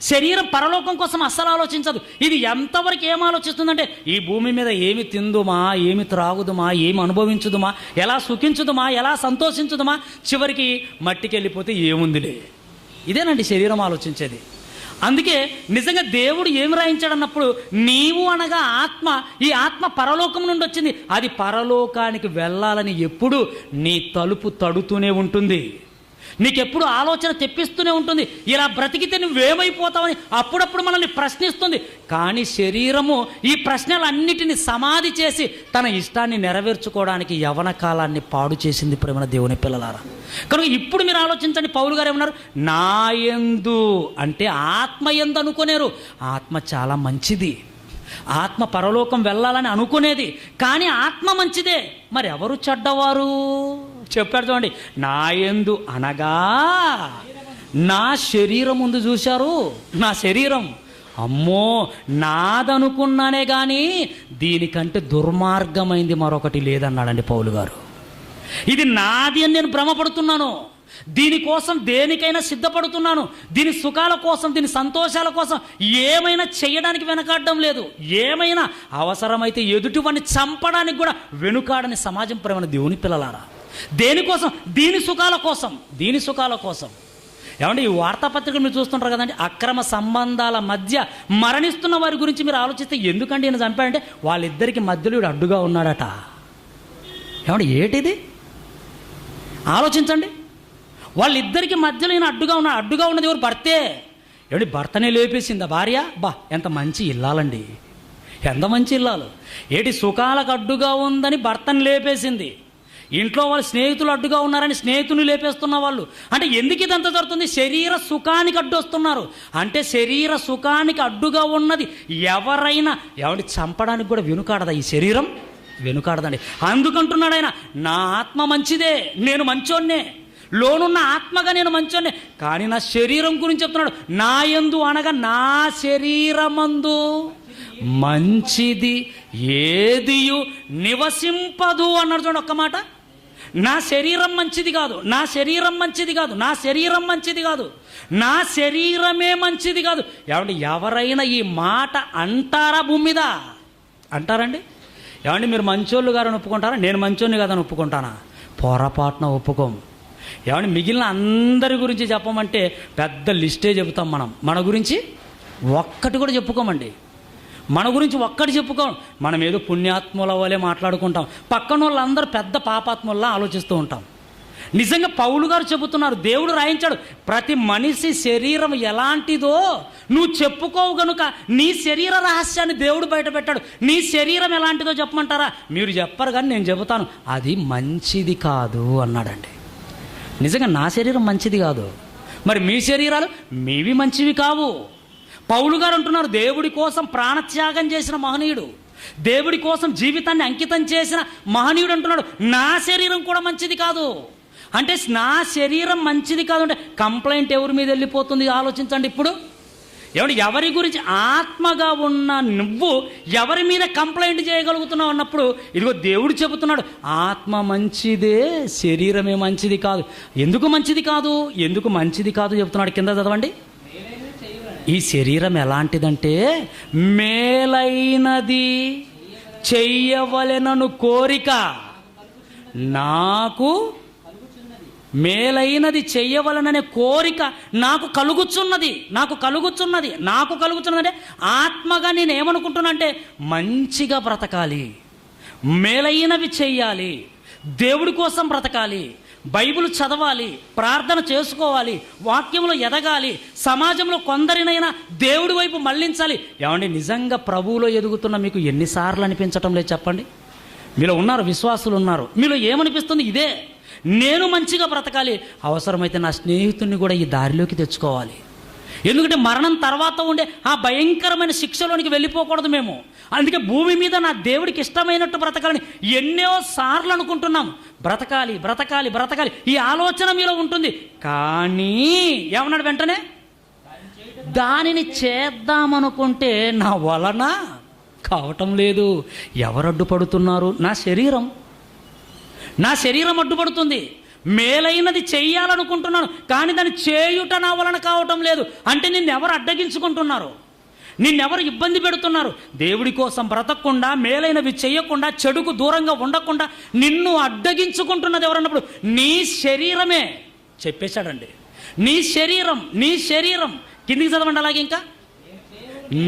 శరీరం పరలోకం కోసం అస్సలు ఆలోచించదు. ఇది ఎంతవరకు ఏం ఆలోచిస్తుందంటే ఈ భూమి మీద ఏమి తిందుమా, ఏమి త్రాగుదుమా, ఏమి అనుభవించుదుమా, ఎలా సుఖించుదుమా, ఎలా సంతోషించుదుమా, చివరికి మట్టికి వెళ్ళిపోతే ఏముందిలే. ఇదేనండి శరీరం ఆలోచించేది. అందుకే నిజంగా దేవుడు ఏమి రాయించాడన్నప్పుడు, నీవు అనగా ఆత్మ, ఈ ఆత్మ పరలోకం నుండి వచ్చింది, అది పరలోకానికి వెళ్ళాలని ఎప్పుడు నీ తలుపు తడుతూనే ఉంటుంది, నీకెప్పుడు ఆలోచన తెప్పిస్తూనే ఉంటుంది. ఇలా బ్రతికితే నువ్వేమైపోతావని అప్పుడప్పుడు మనల్ని ప్రశ్నిస్తుంది. కానీ శరీరము ఈ ప్రశ్నలన్నిటిని సమాధి చేసి తన ఇష్టాన్ని నెరవేర్చుకోవడానికి యవ్వన కాలాన్ని పాడు చేసింది ప్రేమ దేవుని పిల్లలారా. కనుక ఇప్పుడు మీరు ఆలోచించండి, పౌలు గారు ఏమన్నారు, నా యందు అంటే ఆత్మ యందు అనుకునేరు. ఆత్మ చాలా మంచిది, ఆత్మ పరలోకం వెళ్ళాలని అనుకునేది, కానీ ఆత్మ మంచిదే. మరి ఎవరు చెడ్డవారు చెప్పాడు చూడండి, నా యందు అనగా నా శరీరం ముందు చూశారు. నా శరీరం అమ్మో నాదనుకున్నానే కానీ దీనికంటే దుర్మార్గమైంది మరొకటి లేదన్నాడండి పౌలు గారు. ఇది నాది అని నేను భ్రమపడుతున్నాను, దీనికోసం దేనికైనా సిద్ధపడుతున్నాను, దీని సుఖాల కోసం, దీని సంతోషాల కోసం ఏమైనా చేయడానికి వెనకాడడం లేదు, ఏమైనా అవసరమైతే ఎదుటివాడిని చంపడానికి కూడా వెనుకాడని సమాజం ప్రేమ దేవుని పిల్లలారా. దేనికోసం? దీని సుఖాల కోసం, దీని సుఖాల కోసం. ఏమంటే ఈ వార్తాపత్రికలు మీరు చూస్తుంటారు కదండి, అక్రమ సంబంధాల మధ్య మరణిస్తున్న వారి గురించి మీరు ఆలోచిస్తే, ఎందుకంటే ఈయన చంపాడంటే వాళ్ళిద్దరికి మధ్యలో వీడు అడ్డుగా ఉన్నాడట. ఏమంటే ఏటిది ఆలోచించండి, వాళ్ళిద్దరికి మధ్యలో ఈయన అడ్డుగా ఉన్నాడు. అడ్డుగా ఉన్నది ఎవరు? భర్తే. ఏమండి భర్తనే లేపేసిందా భార్య? బా ఎంత మంచి ఇల్లాలండి, ఎంత మంచి ఇల్లాలు. ఏటి సుఖాలకు అడ్డుగా ఉందని భర్తని లేపేసింది, ఇంట్లో వాళ్ళ స్నేహితులు అడ్డుగా ఉన్నారని స్నేహితులు లేపేస్తున్న వాళ్ళు. అంటే ఎందుకు ఇదంతా జరుగుతుంది? శరీర సుఖానికి అడ్డు వస్తున్నారు. అంటే శరీర సుఖానికి అడ్డుగా ఉన్నది ఎవరైనా ఎవరిని చంపడానికి కూడా వెనుకాడదా ఈ శరీరం? వెనుకాడదండి. అందుకంటున్నాడు ఆయన, నా ఆత్మ మంచిదే, నేను మంచోన్నే, లోనున్న ఆత్మగా నేను మంచోన్నే, కానీ నా శరీరం గురించి చెప్తున్నాడు. నా యందు అనగా నా శరీరమందు మంచిది ఏదియు నివసింపదు అన్నాడు చూడండి ఒక్క మాట. నా శరీరం మంచిది కాదు, నా శరీరం మంచిది కాదు, నా శరీరం మంచిది కాదు, నా శరీరమే మంచిది కాదు. ఏమండి ఎవరైనా ఈ మాట అంటారా భూమి మీద? అంటారండి? ఏమండి మీరు మంచోళ్ళు గారని ఒప్పుకుంటారా? నేను మంచోని కాదని ఒప్పుకుంటానా? పొరపాటున ఒప్పుకోము. ఏమండి మిగిలిన అందరి గురించి చెప్పమంటే పెద్ద లిస్టే చెబుతాం. మన గురించి ఒక్కటి కూడా చెప్పుకోమండి. మన గురించి ఒక్కటి చెప్పుకోం. మనం ఏదో పుణ్యాత్ముల వలె మాట్లాడుకుంటాం, పక్కన వాళ్ళందరూ పెద్ద పాపాత్ముల్లా ఆలోచిస్తూ ఉంటాం. నిజంగా పౌలు గారు చెబుతున్నారు, దేవుడు రాయించాడు, ప్రతి మనిషి శరీరం ఎలాంటిదో నువ్వు చెప్పుకోవు గనుక నీ శరీర రహస్యాన్ని దేవుడు బయట పెట్టాడు. నీ శరీరం ఎలాంటిదో చెప్పమంటారా? మీరు చెప్పరు కానీ నేను చెబుతాను, అది మంచిది కాదు అన్నాడండి. నిజంగా నా శరీరం మంచిది కాదు, మరి మీ శరీరాలు మీవి మంచివి కావు. పౌలు గారు అంటున్నారు, దేవుడి కోసం ప్రాణత్యాగం చేసిన మహనీయుడు, దేవుడి కోసం జీవితాన్ని అంకితం చేసిన మహనీయుడు అంటున్నాడు, నా శరీరం కూడా మంచిది కాదు. అంటే నా శరీరం మంచిది కాదు అంటే కంప్లైంట్ ఎవరి మీద వెళ్ళిపోతుంది ఆలోచించండి. ఇప్పుడు ఎవరి గురించి? ఆత్మగా ఉన్న నువ్వు ఎవరి మీద కంప్లైంట్ చేయగలుగుతున్నావు అన్నప్పుడు, ఇదిగో దేవుడు చెబుతున్నాడు, ఆత్మ మంచిదే, శరీరమే మంచిది కాదు. ఎందుకు మంచిది కాదు? ఎందుకు మంచిది కాదు చెబుతున్నాడు, కింద చదవండి. ఈ శరీరం ఎలాంటిదంటే మేలైనది చెయ్యవలెనను కోరిక నాకు, మేలైనది చెయ్యవలననే కోరిక నాకు కలుగుచున్నది అంటే ఆత్మగా నేను ఏమనుకుంటున్నా అంటే మంచిగా బ్రతకాలి, మేలైనవి చెయ్యాలి, దేవుడి కోసం బ్రతకాలి, బైబిల్ చదవాలి, ప్రార్థన చేసుకోవాలి, వాక్యంలో ఎదగాలి, సమాజంలో కొందరినైనా దేవుడి వైపు మళ్ళించాలి. ఏమండి నిజంగా ప్రభువులో ఎదుగుతున్న మీకు ఎన్నిసార్లు అనిపించటం లేదు చెప్పండి? మీలో ఉన్నారు, విశ్వాసులు ఉన్నారు, మీలో ఏమనిపిస్తుంది? ఇదే, నేను మంచిగా బ్రతకాలి, అవసరమైతే నా స్నేహితుడిని కూడా ఈ దారిలోకి తెచ్చుకోవాలి. ఎందుకంటే మరణం తర్వాత ఉండే ఆ భయంకరమైన శిక్షలోనికి వెళ్ళిపోకూడదు మేము. అందుకే భూమి మీద నా దేవుడికి ఇష్టమైనట్టు బ్రతకాలని ఎన్నో సార్లు అనుకుంటున్నాం. బ్రతకాలి బ్రతకాలి బ్రతకాలి ఈ ఆలోచన మీలో ఉంటుంది. కానీ ఏమన్నాడు వెంటనే? దానిని చేద్దామనుకుంటే నా వలన కావటం లేదు. ఎవరు అడ్డుపడుతున్నారు? నా శరీరం అడ్డుపడుతుంది. మేలైనది చెయ్యాలనుకుంటున్నాను, కానీ దాన్ని చేయుట నా వలన కావటం లేదు. అంటే నిన్నెవరు అడ్డగించుకుంటున్నారు, నిన్నెవరు ఇబ్బంది పెడుతున్నారు? దేవుడి కోసం బ్రతకకుండా, మేలైనవి చెయ్యకుండా, చెడుకు దూరంగా ఉండకుండా నిన్ను అడ్డగించుకుంటున్నది ఎవరన్నప్పుడు నీ శరీరమే. చెప్పేశాడండి, నీ శరీరం. కిందికి చదవండి అలాగే. ఇంకా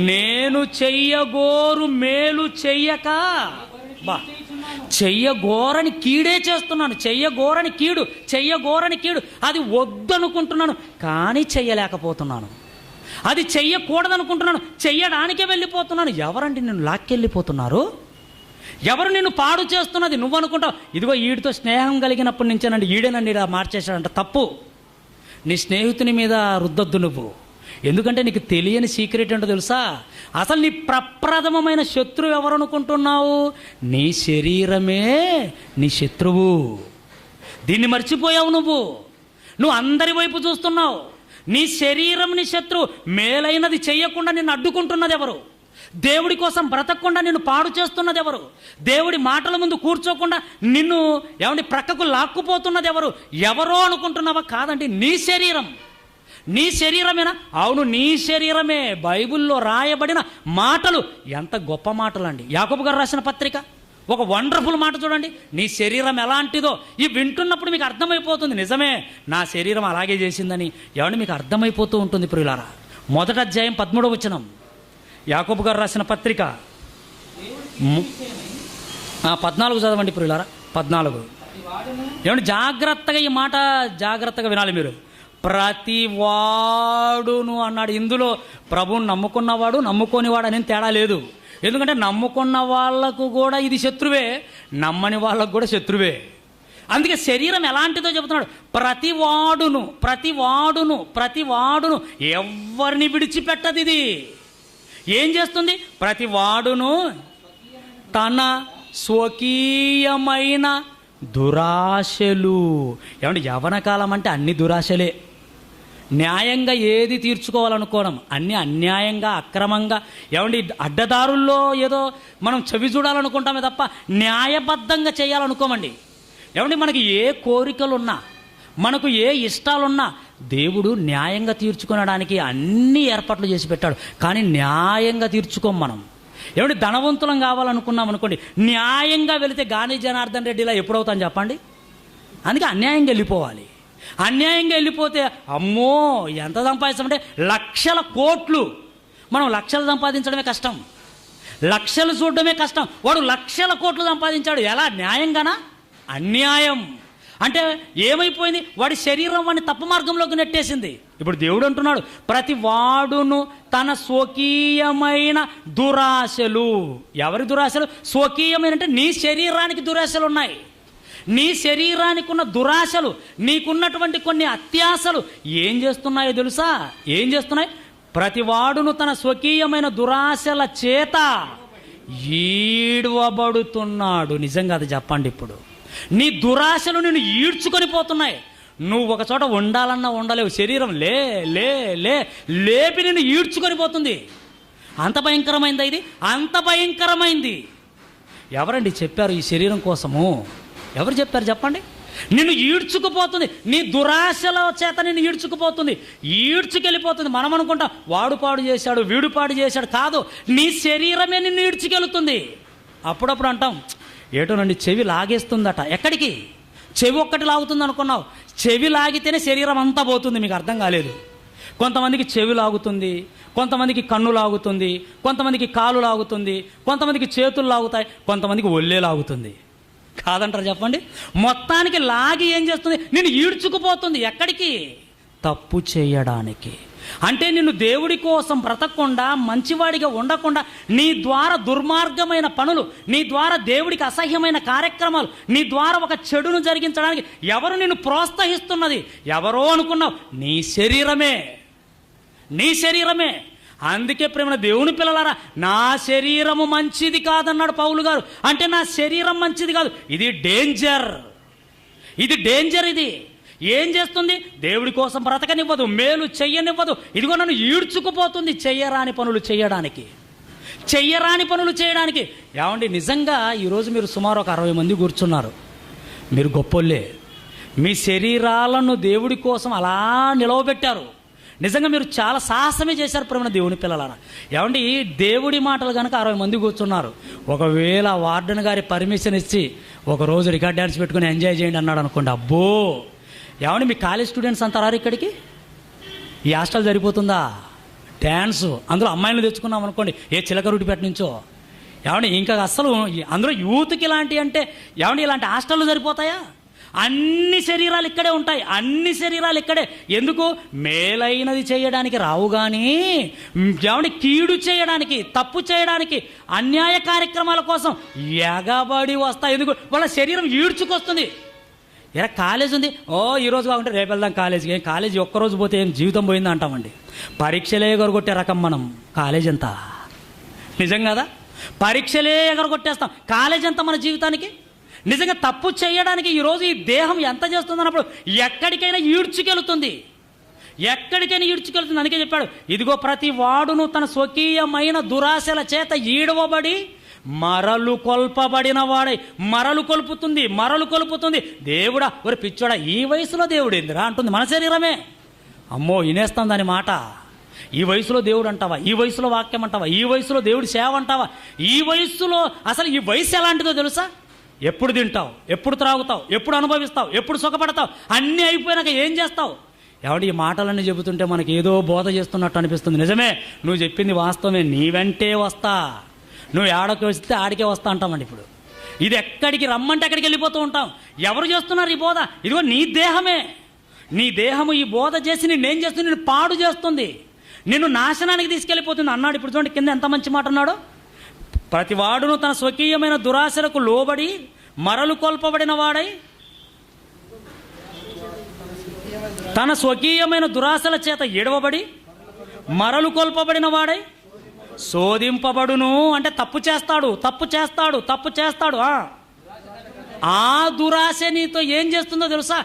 నేను చెయ్యగోరు మేలు చెయ్యక, చెయ్యగోరని కీడే చేస్తున్నాను. చెయ్యగోరని కీడు అది వద్దనుకుంటున్నాను, కానీ చెయ్యలేకపోతున్నాను. అది చెయ్యకూడదనుకుంటున్నాను, చెయ్యడానికే వెళ్ళిపోతున్నాను. ఎవరండి నిన్ను లాక్కెళ్ళిపోతున్నారు? ఎవరు నిన్ను పాడు చేస్తున్నది? నువ్వు అనుకుంటావు ఇదిగో ఈడితో స్నేహం కలిగినప్పటి నుంచేనండి ఈడేనండి ఇలా మార్చేశాడంట. తప్పు. నీ స్నేహితుని మీద రుద్దొద్దు నువ్వు. ఎందుకంటే నీకు తెలియని సీక్రెట్ ఏంటో తెలుసా? అసలు నీ ప్రప్రథమమైన శత్రువు ఎవరు అనుకుంటున్నావు? నీ శరీరమే నీ శత్రువు. దీన్ని మర్చిపోయావు నువ్వు అందరి వైపు చూస్తున్నావు. నీ శరీరం నీ శత్రువు. మేలైనది చేయకుండా నిన్ను అడ్డుకుంటున్నది ఎవరు? దేవుడి కోసం బ్రతకకుండా నిన్ను పాడు చేస్తున్నది ఎవరు? దేవుడి మాటల ముందు కూర్చోకుండా నిన్ను ప్రక్కకు లాక్కుపోతున్నది ఎవరు? ఎవరో అనుకుంటున్నావా? కాదండి, నీ శరీరమేనా? అవును, నీ శరీరమే. బైబిల్లో రాయబడిన మాటలు ఎంత గొప్ప మాటలు అండి. యాకోబు గారు రాసిన పత్రిక ఒక వండర్ఫుల్ మాట చూడండి. నీ శరీరం ఎలాంటిదో ఇవి వింటున్నప్పుడు మీకు అర్థమైపోతుంది. నిజమే, నా శరీరం అలాగే చేసిందని మీకు అర్థమైపోతూ ఉంటుంది. ప్రియులారా, 1వ అధ్యాయం 13వ వచనం యాకోబు గారు రాసిన పత్రిక 14 చదవండి ప్రియులారా. 14 జాగ్రత్తగా ఈ మాట జాగ్రత్తగా వినాలి మీరు. ప్రతివాడును అన్నాడు. ఇందులో ప్రభువుని నమ్ముకున్నవాడు నమ్ముకోనివాడు అనేది తేడా లేదు. ఎందుకంటే నమ్ముకున్న వాళ్ళకు కూడా ఇది శత్రువే, నమ్మని వాళ్ళకు కూడా శత్రువే. అందుకే శరీరం ఎలాంటిదో చెబుతున్నాడు. ప్రతివాడును ఎవరిని విడిచిపెట్టదు. ఇది ఏం చేస్తుంది? ప్రతివాడును తన స్వకీయమైన దురాశలు. యవ్వన కాలం అంటే అన్ని దురాశలే. న్యాయంగా ఏది తీర్చుకోవాలనుకోవడం అన్నీ అన్యాయంగా, అక్రమంగా, అడ్డదారుల్లో ఏదో మనం చెవి చూడాలనుకుంటామే తప్ప న్యాయబద్ధంగా చేయాలనుకోమండి. మనకి ఏ కోరికలున్నా, మనకు ఏ ఇష్టాలున్నా దేవుడు న్యాయంగా తీర్చుకోవడానికి అన్ని ఏర్పాట్లు చేసి పెట్టాడు. కానీ న్యాయంగా తీర్చుకోం మనం. ధనవంతులం కావాలనుకున్నాం అనుకోండి, న్యాయంగా వెళితే గాంధీ జనార్దన్ రెడ్డిలా ఎప్పుడవుతాం చెప్పండి? అందుకే అన్యాయంగా వెళ్ళిపోవాలి. అన్యాయంగా వెళ్ళిపోతే అమ్మో ఎంత సంపాదిస్తామంటే లక్షల కోట్లు. మనం లక్షలు సంపాదించడమే కష్టం, లక్షలు చూడడమే కష్టం. వాడు లక్షల కోట్లు సంపాదించాడు. ఎలా? న్యాయంగానా? అన్యాయం. అంటే ఏమైపోయింది? వాడి శరీరం వాడిని తప్పు మార్గంలోకి నెట్టేసింది. ఇప్పుడు దేవుడు అంటున్నాడు, ప్రతి వాడును తన స్వకీయమైన దురాశలు. ఎవరి దురాశలు? స్వకీయమైన అంటే నీ శరీరానికి దురాశలు ఉన్నాయి. నీ శరీరానికి ఉన్న దురాశలు, నీకున్నటువంటి కొన్ని అత్యాశలు ఏం చేస్తున్నాయో తెలుసా? ఏం చేస్తున్నాయి? ప్రతివాడును తన స్వకీయమైన దురాశల చేత ఈడ్వబడుతున్నాడు. నిజంగా అది చెప్పండి. ఇప్పుడు నీ దురాశలు నిన్ను ఈడ్చుకొని పోతున్నాయి. నువ్వు ఒక చోట ఉండాలన్నా ఉండలేవు. శరీరం లే లే లే లేపి నిన్ను ఈడ్చుకొని పోతుంది. అంత భయంకరమైంది ఇది, అంత భయంకరమైంది. ఎవరండి చెప్పారు ఈ శరీరం కోసము? ఎవరు చెప్పారు చెప్పండి? నిన్ను ఈడ్చుకుపోతుంది. నీ దురాశల చేత నిన్ను ఈడ్చుకుపోతుంది, ఈడ్చుకెళ్ళిపోతుంది. మనం అనుకుంటాం వాడు పాడు చేశాడు, వీడు పాడు చేశాడు. కాదు, నీ శరీరమే నిన్ను ఈడ్చుకెళ్తుంది. అప్పుడప్పుడు అంటాం ఏటోనండి చెవి లాగేస్తుందట. ఎక్కడికి? చెవి ఒక్కటి లాగుతుంది అనుకున్నావు? చెవి లాగితేనే శరీరం అంతా పోతుంది. మీకు అర్థం కాలేదు. కొంతమందికి చెవి లాగుతుంది, కొంతమందికి కన్ను లాగుతుంది, కొంతమందికి కాలు లాగుతుంది, కొంతమందికి చేతులు లాగుతాయి, కొంతమందికి ఒళ్ళే లాగుతుంది. కాదంటారు చెప్పండి? మొత్తానికి లాగి ఏం చేస్తుంది? నిన్ను ఈడ్చుకుపోతుంది. ఎక్కడికి? తప్పు చేయడానికి. అంటే నిన్ను దేవుడి కోసం బ్రతకకుండా, మంచివాడిగా ఉండకుండా, నీ ద్వారా దుర్మార్గమైన పనులు, నీ ద్వారా దేవుడికి అసహ్యమైన కార్యక్రమాలు, నీ ద్వారా ఒక చెడును జరిగించడానికి ఎవరు నిన్ను ప్రోత్సహిస్తున్నది? ఎవరో అనుకున్నావు? నీ శరీరమే. అందుకే ప్రేమ దేవుని పిల్లలారా, నా శరీరము మంచిది కాదన్నాడు పౌలు గారు. అంటే నా శరీరం మంచిది కాదు, ఇది డేంజర్. ఇది ఏం చేస్తుంది? దేవుడి కోసం బ్రతకనివ్వదు, మేలు చెయ్యనివ్వదు. ఇదిగో నన్ను ఈడ్చుకుపోతుంది చెయ్యరాని పనులు చేయడానికి. ఏమండి, నిజంగా ఈరోజు మీరు సుమారు ఒక 60 మంది కూర్చున్నారు. మీరు గొప్పోళ్ళే. మీ శరీరాలను దేవుడి కోసం అలా నిలవబెట్టారు. నిజంగా మీరు చాలా సాహసమే చేశారు ప్రేమ దేవుని పిల్లలారా. ఏమండి, దేవుడి మాటలు కనుక 60 మంది కూర్చున్నారు. ఒకవేళ వార్డెన్ గారి పర్మిషన్ ఇచ్చి ఒకరోజు రికార్డ్ డ్యాన్స్ పెట్టుకుని ఎంజాయ్ చేయండి అన్నాడు అనుకోండి, అబ్బో! ఏమండి, మీ కాలేజ్ స్టూడెంట్స్ అంతా రారు ఇక్కడికి? ఈ హాస్టల్ సరిపోతుందా? డ్యాన్సు అందులో అమ్మాయిలు తెచ్చుకున్నాం అనుకోండి, ఏ చిలకరుటిపేట నుంచో. ఏమండి, ఇంకా అసలు అందులో యూత్కి ఇలాంటి అంటే ఏమండి, ఇలాంటి హాస్టళ్ళు సరిపోతాయా? అన్ని శరీరాలు ఇక్కడే ఉంటాయి, అన్ని శరీరాలు ఇక్కడే. ఎందుకు? మేలైనది చేయడానికి రావు కానీ ఏమండి, కీడు చేయడానికి, తప్పు చేయడానికి, అన్యాయ కార్యక్రమాల కోసం ఎగబడి వస్తాయి. ఎందుకు? వాళ్ళ శరీరం ఈడ్చుకొస్తుంది. ఎరా కాలేజ్ ఉంది, ఈరోజు కాకుంటే రేపు వెళ్దాం కాలేజీకి. కాలేజీ ఒక్కరోజు పోతే ఏం జీవితం పోయింది అంటామండి. పరీక్షలే ఎగరగొట్టే రకం మనం. కాలేజ్ ఎంత నిజం కదా? పరీక్షలే ఎగరగొట్టేస్తాం. కాలేజ్ ఎంత మన జీవితానికి? నిజంగా తప్పు చేయడానికి ఈరోజు ఈ దేహం ఎంత చేస్తుంది అన్నప్పుడు ఎక్కడికైనా ఈడ్చుకెళ్తుంది, ఎక్కడికైనా ఈడ్చుకెళ్తుంది. అందుకే చెప్పాడు, ఇదిగో ప్రతి వాడును తన స్వకీయమైన దురాశల చేత ఈడవబడి మరలు కొల్పబడిన వాడై. మరలు కొలుపుతుంది. దేవుడా ఒరి పిచ్చోడా, ఈ వయసులో దేవుడు ఏందిరా అంటుంది మన శరీరమే. అమ్మో, వినేస్తాం దాని మాట. ఈ వయసులో దేవుడు అంటావా? ఈ వయసులో వాక్యం అంటావా? ఈ వయసులో దేవుడి సేవ అంటావా? ఈ వయసులో అసలు ఈ వయసు ఎలాంటిదో తెలుసా? ఎప్పుడు తింటావు, ఎప్పుడు త్రాగుతావు, ఎప్పుడు అనుభవిస్తావు, ఎప్పుడు సుఖపడతావు, అన్నీ అయిపోయినాక ఏం చేస్తావు? ఎవడి ఈ మాటలన్నీ చెబుతుంటే మనకి ఏదో బోధ చేస్తున్నట్టు అనిపిస్తుంది. నిజమే, నువ్వు చెప్పింది వాస్తవమే. నీ వెంటే వస్తా, నువ్వు ఆడకి వస్తే ఆడికే వస్తా అంటామండి. ఇప్పుడు ఇది ఎక్కడికి రమ్మంటే అక్కడికి వెళ్ళిపోతూ ఉంటాం. ఎవరు చేస్తున్నారు ఈ బోధ? ఇదిగో నీ దేహమే. నీ దేహము ఈ బోధ చేసి నిన్నేం చేస్తుంది? నిన్ను పాడు చేస్తుంది, నిన్ను నాశనానికి తీసుకెళ్ళిపోతుంది అన్నాడు. ఇప్పుడు చూడండి కింద ఎంత మంచి మాట అన్నాడు. ప్రతి వాడును తన స్వకీయమైన దురాశలకు లోబడి మరలు కొల్పబడిన వాడై, తన స్వకీయమైన దురాశల చేత ఎడవబడి మరలు కొల్పబడిన వాడై శోధింపబడును. అంటే తప్పు చేస్తాడు. ఆ దురాశ నీతో ఏం చేస్తుందో తెలుసా?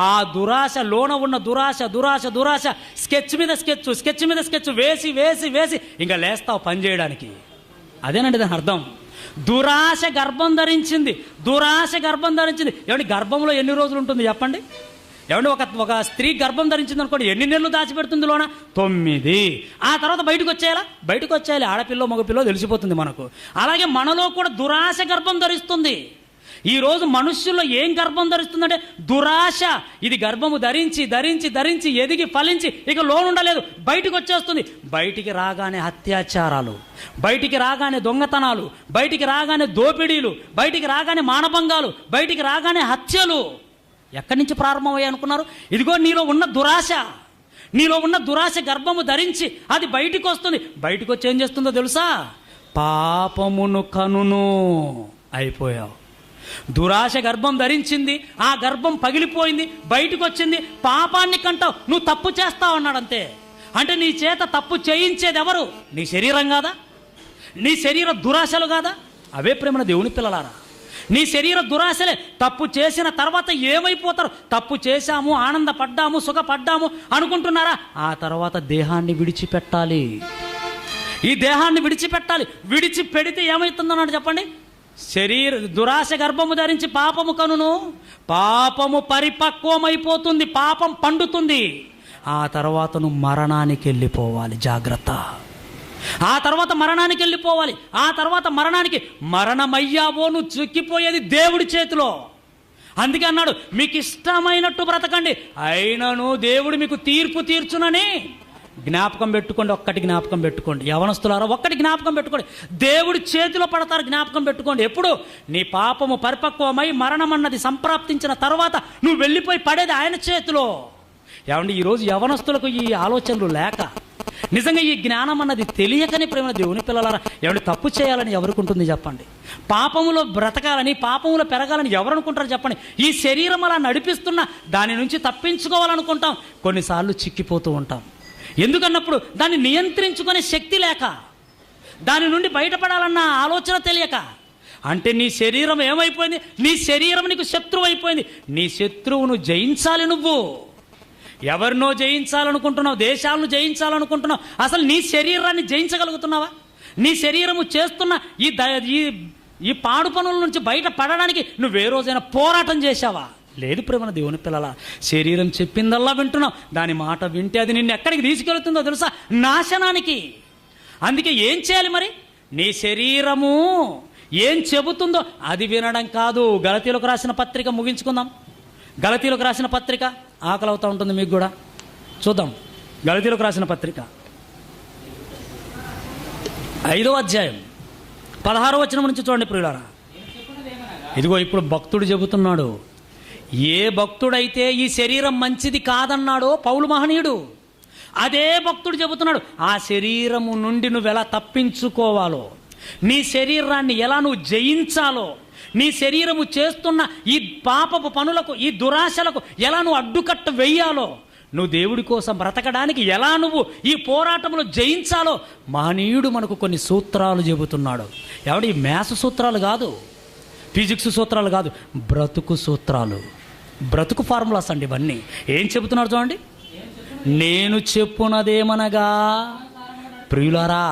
ఆ దురాశ లోన ఉన్న దురాశ స్కెచ్ మీద స్కెచ్ వేసి ఇంకా లేస్తావు పని చేయడానికి. అదేనండి దాని అర్థం. దురాశ గర్భం ధరించింది. ఏమండి, గర్భంలో ఎన్ని రోజులు ఉంటుంది చెప్పండి? ఏమంటే ఒక స్త్రీ గర్భం ధరించింది అనుకోండి, ఎన్ని నెలలు దాచిపెడుతుంది లోన? 9. ఆ తర్వాత బయటకు వచ్చేయాలి. ఆడపిల్లో మగపిల్లో తెలిసిపోతుంది మనకు. అలాగే మనలో కూడా దురాశ గర్భం ధరిస్తుంది. ఈరోజు మనుష్యుల్లో ఏం గర్భం ధరిస్తుందంటే దురాశ. ఇది గర్భము ధరించి ఎదిగి ఫలించి ఇక లోనుండలేదు, బయటకు వచ్చేస్తుంది. బయటికి రాగానే అత్యాచారాలు, బయటికి రాగానే దొంగతనాలు, బయటికి రాగానే దోపిడీలు, బయటికి రాగానే మానభంగాలు, బయటికి రాగానే హత్యలు. ఎక్కడి నుంచి ప్రారంభమయ్యాయి అనుకున్నారు? ఇదిగో నీలో ఉన్న దురాశ గర్భము ధరించి అది బయటికి వస్తుంది. బయటకు వచ్చి ఏం చేస్తుందో తెలుసా? పాపమును కనును. అయిపోయావు. దురాశ గర్భం ధరించింది, ఆ గర్భం పగిలిపోయింది, బయటకు వచ్చింది. పాపాన్ని కంటావు, నువ్వు తప్పు చేస్తావు అన్నాడు అంతే. అంటే నీ చేత తప్పు చేయించేది ఎవరు? నీ శరీరం కాదా? నీ శరీర దురాశలు కాదా? అవే ప్రేమ దేవుని పిల్లలారా, నీ శరీర దురాశలే. తప్పు చేసిన తర్వాత ఏమైపోతారు? తప్పు చేశాము, ఆనందపడ్డాము, సుఖపడ్డాము అనుకుంటున్నారా? ఆ తర్వాత దేహాన్ని విడిచిపెట్టాలి. ఈ దేహాన్ని విడిచిపెట్టాలి. విడిచిపెడితే ఏమవుతుందన్నాడు చెప్పండి? దురాశ గర్భము ధరించి పాపము కనును. పాపము పరిపక్వమైపోతుంది, పాపం పండుతుంది. ఆ తర్వాత నువ్వు మరణానికి వెళ్ళిపోవాలి. జాగ్రత్త. ఆ తర్వాత మరణానికి మరణమయ్యావో నువ్వు చిక్కిపోయేది దేవుడి చేతిలో. అందుకే అన్నాడు, మీకు ఇష్టమైనట్టు బ్రతకండి, అయినను దేవుడు మీకు తీర్పు తీర్చునని. జ్ఞాపకం పెట్టుకోండి. యవనస్తులారా, ఒక్కటి జ్ఞాపకం పెట్టుకోండి. దేవుడి చేతిలో పడతారు. జ్ఞాపకం పెట్టుకోండి. ఎప్పుడు? నీ పాపము పరిపక్వమై మరణం అన్నది సంప్రాప్తించిన తర్వాత నువ్వు వెళ్ళిపోయి పడేది ఆయన చేతిలో. ఏమండి, ఈరోజు యవనస్తులకు ఈ ఆలోచనలు లేక, నిజంగా ఈ జ్ఞానం అన్నది తెలియకని ప్రేమ దేవుని పిల్లలారా, ఏమంటే తప్పు చేయాలని ఎవరికి ఉంటుంది చెప్పండి? పాపములో బ్రతకాలని, పాపములో పెరగాలని ఎవరు అనుకుంటారు చెప్పండి? ఈ శరీరం అలా నడిపిస్తున్నా దాని నుంచి తప్పించుకోవాలనుకుంటాం. కొన్నిసార్లు చిక్కిపోతూ ఉంటాం. ఎందుకన్నప్పుడు దాన్ని నియంత్రించుకునే శక్తి లేక, దాని నుండి బయటపడాలన్న ఆలోచన తెలియక. అంటే నీ శరీరం ఏమైపోయింది? నీ శరీరం నీకు శత్రువు అయిపోయింది. నీ శత్రువును జయించాలి. నువ్వు ఎవరినో జయించాలనుకుంటున్నావు, దేశాలను జయించాలనుకుంటున్నావు. అసలు నీ శరీరాన్ని జయించగలుగుతున్నావా? నీ శరీరము చేస్తున్న ఈ పాడు పనుల నుంచి బయట పడడానికి నువ్వు ఏ రోజైనా పోరాటం చేశావా? లేదు ప్రేమన దేవుని పిల్లల, శరీరం చెప్పిందల్లా వింటున్నాం. దాని మాట వింటే అది నిన్ను ఎక్కడికి తీసుకెళ్తుందో తెలుసా? నాశనానికి. అందుకే ఏం చేయాలి మరి? నీ శరీరము ఏం చెబుతుందో అది వినడం కాదు. గలతీలకు రాసిన పత్రిక ముగించుకుందాం. గలతీలకు రాసిన పత్రిక ఆకలి అవుతూ ఉంటుంది మీకు కూడా. చూద్దాం. గలతీలకు రాసిన పత్రిక 5వ అధ్యాయం 16వ వచనం నుంచి చూడండి ప్రియులారా. ఇదిగో ఇప్పుడు భక్తుడు చెబుతున్నాడు. ఏ భక్తుడైతే ఈ శరీరం మంచిది కాదన్నాడో పౌలు మహనీయుడు, అదే భక్తుడు చెబుతున్నాడు ఆ శరీరము నుండి నువ్వు ఎలా తప్పించుకోవాలో, నీ శరీరాన్ని ఎలా నువ్వు జయించాలో, నీ శరీరము చేస్తున్న ఈ పాపపు పనులకు, ఈ దురాశలకు ఎలా నువ్వు అడ్డుకట్ట వెయ్యాలో, నువ్వు దేవుడి కోసం బ్రతకడానికి ఎలా నువ్వు ఈ పోరాటంలో జయించాలో మహనీయుడు మనకు కొన్ని సూత్రాలు చెబుతున్నాడు. ఎవడి మ్యాథ్స్ సూత్రాలు కాదు, ఫిజిక్స్ సూత్రాలు కాదు, బ్రతుకు సూత్రాలు, బ్రతుకు ఫార్ములాస్ అండి ఇవన్నీ. ఏం చెబుతున్నారు చూడండి. నేను చెప్పునదేమనగా, ప్రియులారా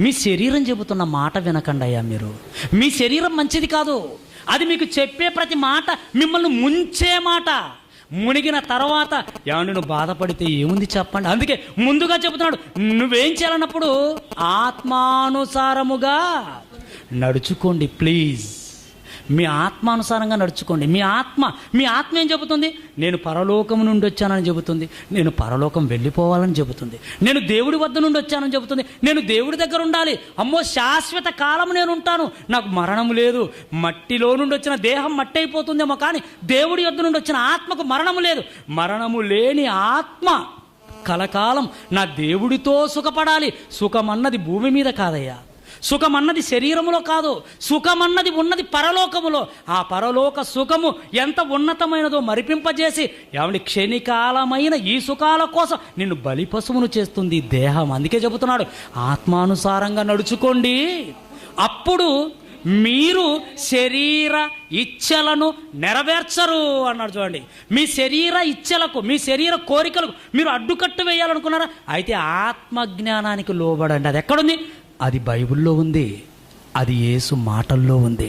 మీ శరీరం చెబుతున్న మాట వినకండి అయ్యా. మీరు మీ శరీరం మంచిది కాదు. అది మీకు చెప్పే ప్రతి మాట మిమ్మల్ని ముంచే మాట. మునిగిన తర్వాత ఏమండి నువ్వు బాధపడితే ఏముంది చెప్పండి. అందుకే ముందుగా చెబుతున్నాడు, నువ్వేం చేయాలన్నప్పుడు ఆత్మానుసారముగా నడుచుకోండి. ప్లీజ్ మీ ఆత్మానుసారంగా నడుచుకోండి. మీ ఆత్మ ఏం చెబుతుంది? నేను పరలోకం నుండి వచ్చానని చెబుతుంది. నేను పరలోకం వెళ్ళిపోవాలని చెబుతుంది. నేను దేవుడి వద్ద నుండి వచ్చానని చెబుతుంది. నేను దేవుడి దగ్గర ఉండాలి. అమ్మో శాశ్వత కాలం నేను ఉంటాను, నాకు మరణం లేదు. మట్టిలో నుండి వచ్చిన దేహం మట్టి అయిపోతుందేమో, కానీ దేవుడి వద్ద నుండి వచ్చిన ఆత్మకు మరణము లేదు. మరణము లేని ఆత్మ కలకాలం నా దేవుడితో సుఖపడాలి. సుఖమన్నది భూమి మీద కాదయ్యా, సుఖమన్నది శరీరములో కాదు, సుఖమన్నది ఉన్నది పరలోకములో. ఆ పరలోక సుఖము ఎంత ఉన్నతమైనదో మరిపింపజేసి ఏమండి క్షణికాలమైన ఈ సుఖాల కోసం నిన్ను బలిపశువును చేస్తుంది దేహం. అందుకే చెబుతున్నాడు ఆత్మానుసారంగా నడుచుకోండి, అప్పుడు మీరు శరీర ఇచ్ఛలను నెరవేర్చరు అన్నాడు. చూడండి, మీ శరీర ఇచ్ఛలకు, మీ శరీర కోరికలకు మీరు అడ్డుకట్టు వేయాలనుకున్నారా? అయితే ఆత్మజ్ఞానానికి లోబడండి. అది ఎక్కడుంది? అది బైబిల్లో ఉంది, అది యేసు మాటల్లో ఉంది.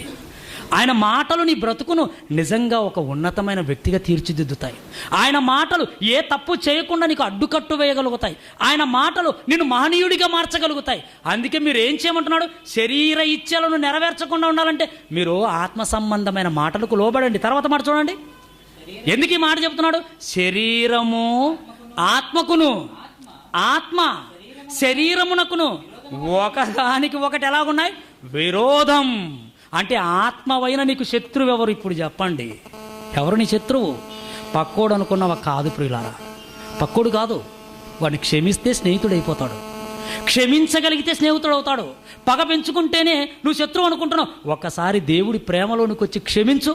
ఆయన మాటలు నీ బ్రతుకును నిజంగా ఒక ఉన్నతమైన వ్యక్తిగా తీర్చిదిద్దుతాయి. ఆయన మాటలు ఏ తప్పు చేయకుండా నీకు అడ్డుకట్టు వేయగలుగుతాయి. ఆయన మాటలు నిన్ను మహనీయుడిగా మార్చగలుగుతాయి. అందుకే మీరు ఏం చేయమంటున్నాడు? శరీర ఇచ్ఛలను నెరవేర్చకుండా ఉండాలంటే మీరు ఆత్మ సంబంధమైన మాటలకు లోబడండి. తర్వాత మాట చూడండి, ఎందుకు ఈ మాట చెప్తున్నాడు? శరీరము ఆత్మకును, ఆత్మ శరీరమునకును ఒకదానికి ఒకటి ఎలాగున్నాయి? విరోధం. అంటే ఆత్మవైన నీకు శత్రువు ఎవరు? ఇప్పుడు చెప్పండి, ఎవరు నీ శత్రువు? పక్కోడు అనుకున్నావా? కాదు ప్రియులారా, పక్కోడు కాదు. వాడిని క్షమిస్తే స్నేహితుడు అయిపోతాడు, క్షమించగలిగితే స్నేహితుడు అవుతాడు. పగ పెంచుకుంటేనే నువ్వు శత్రువు అనుకుంటున్నావు. ఒక్కసారి దేవుడి ప్రేమలోనికి వచ్చి క్షమించు,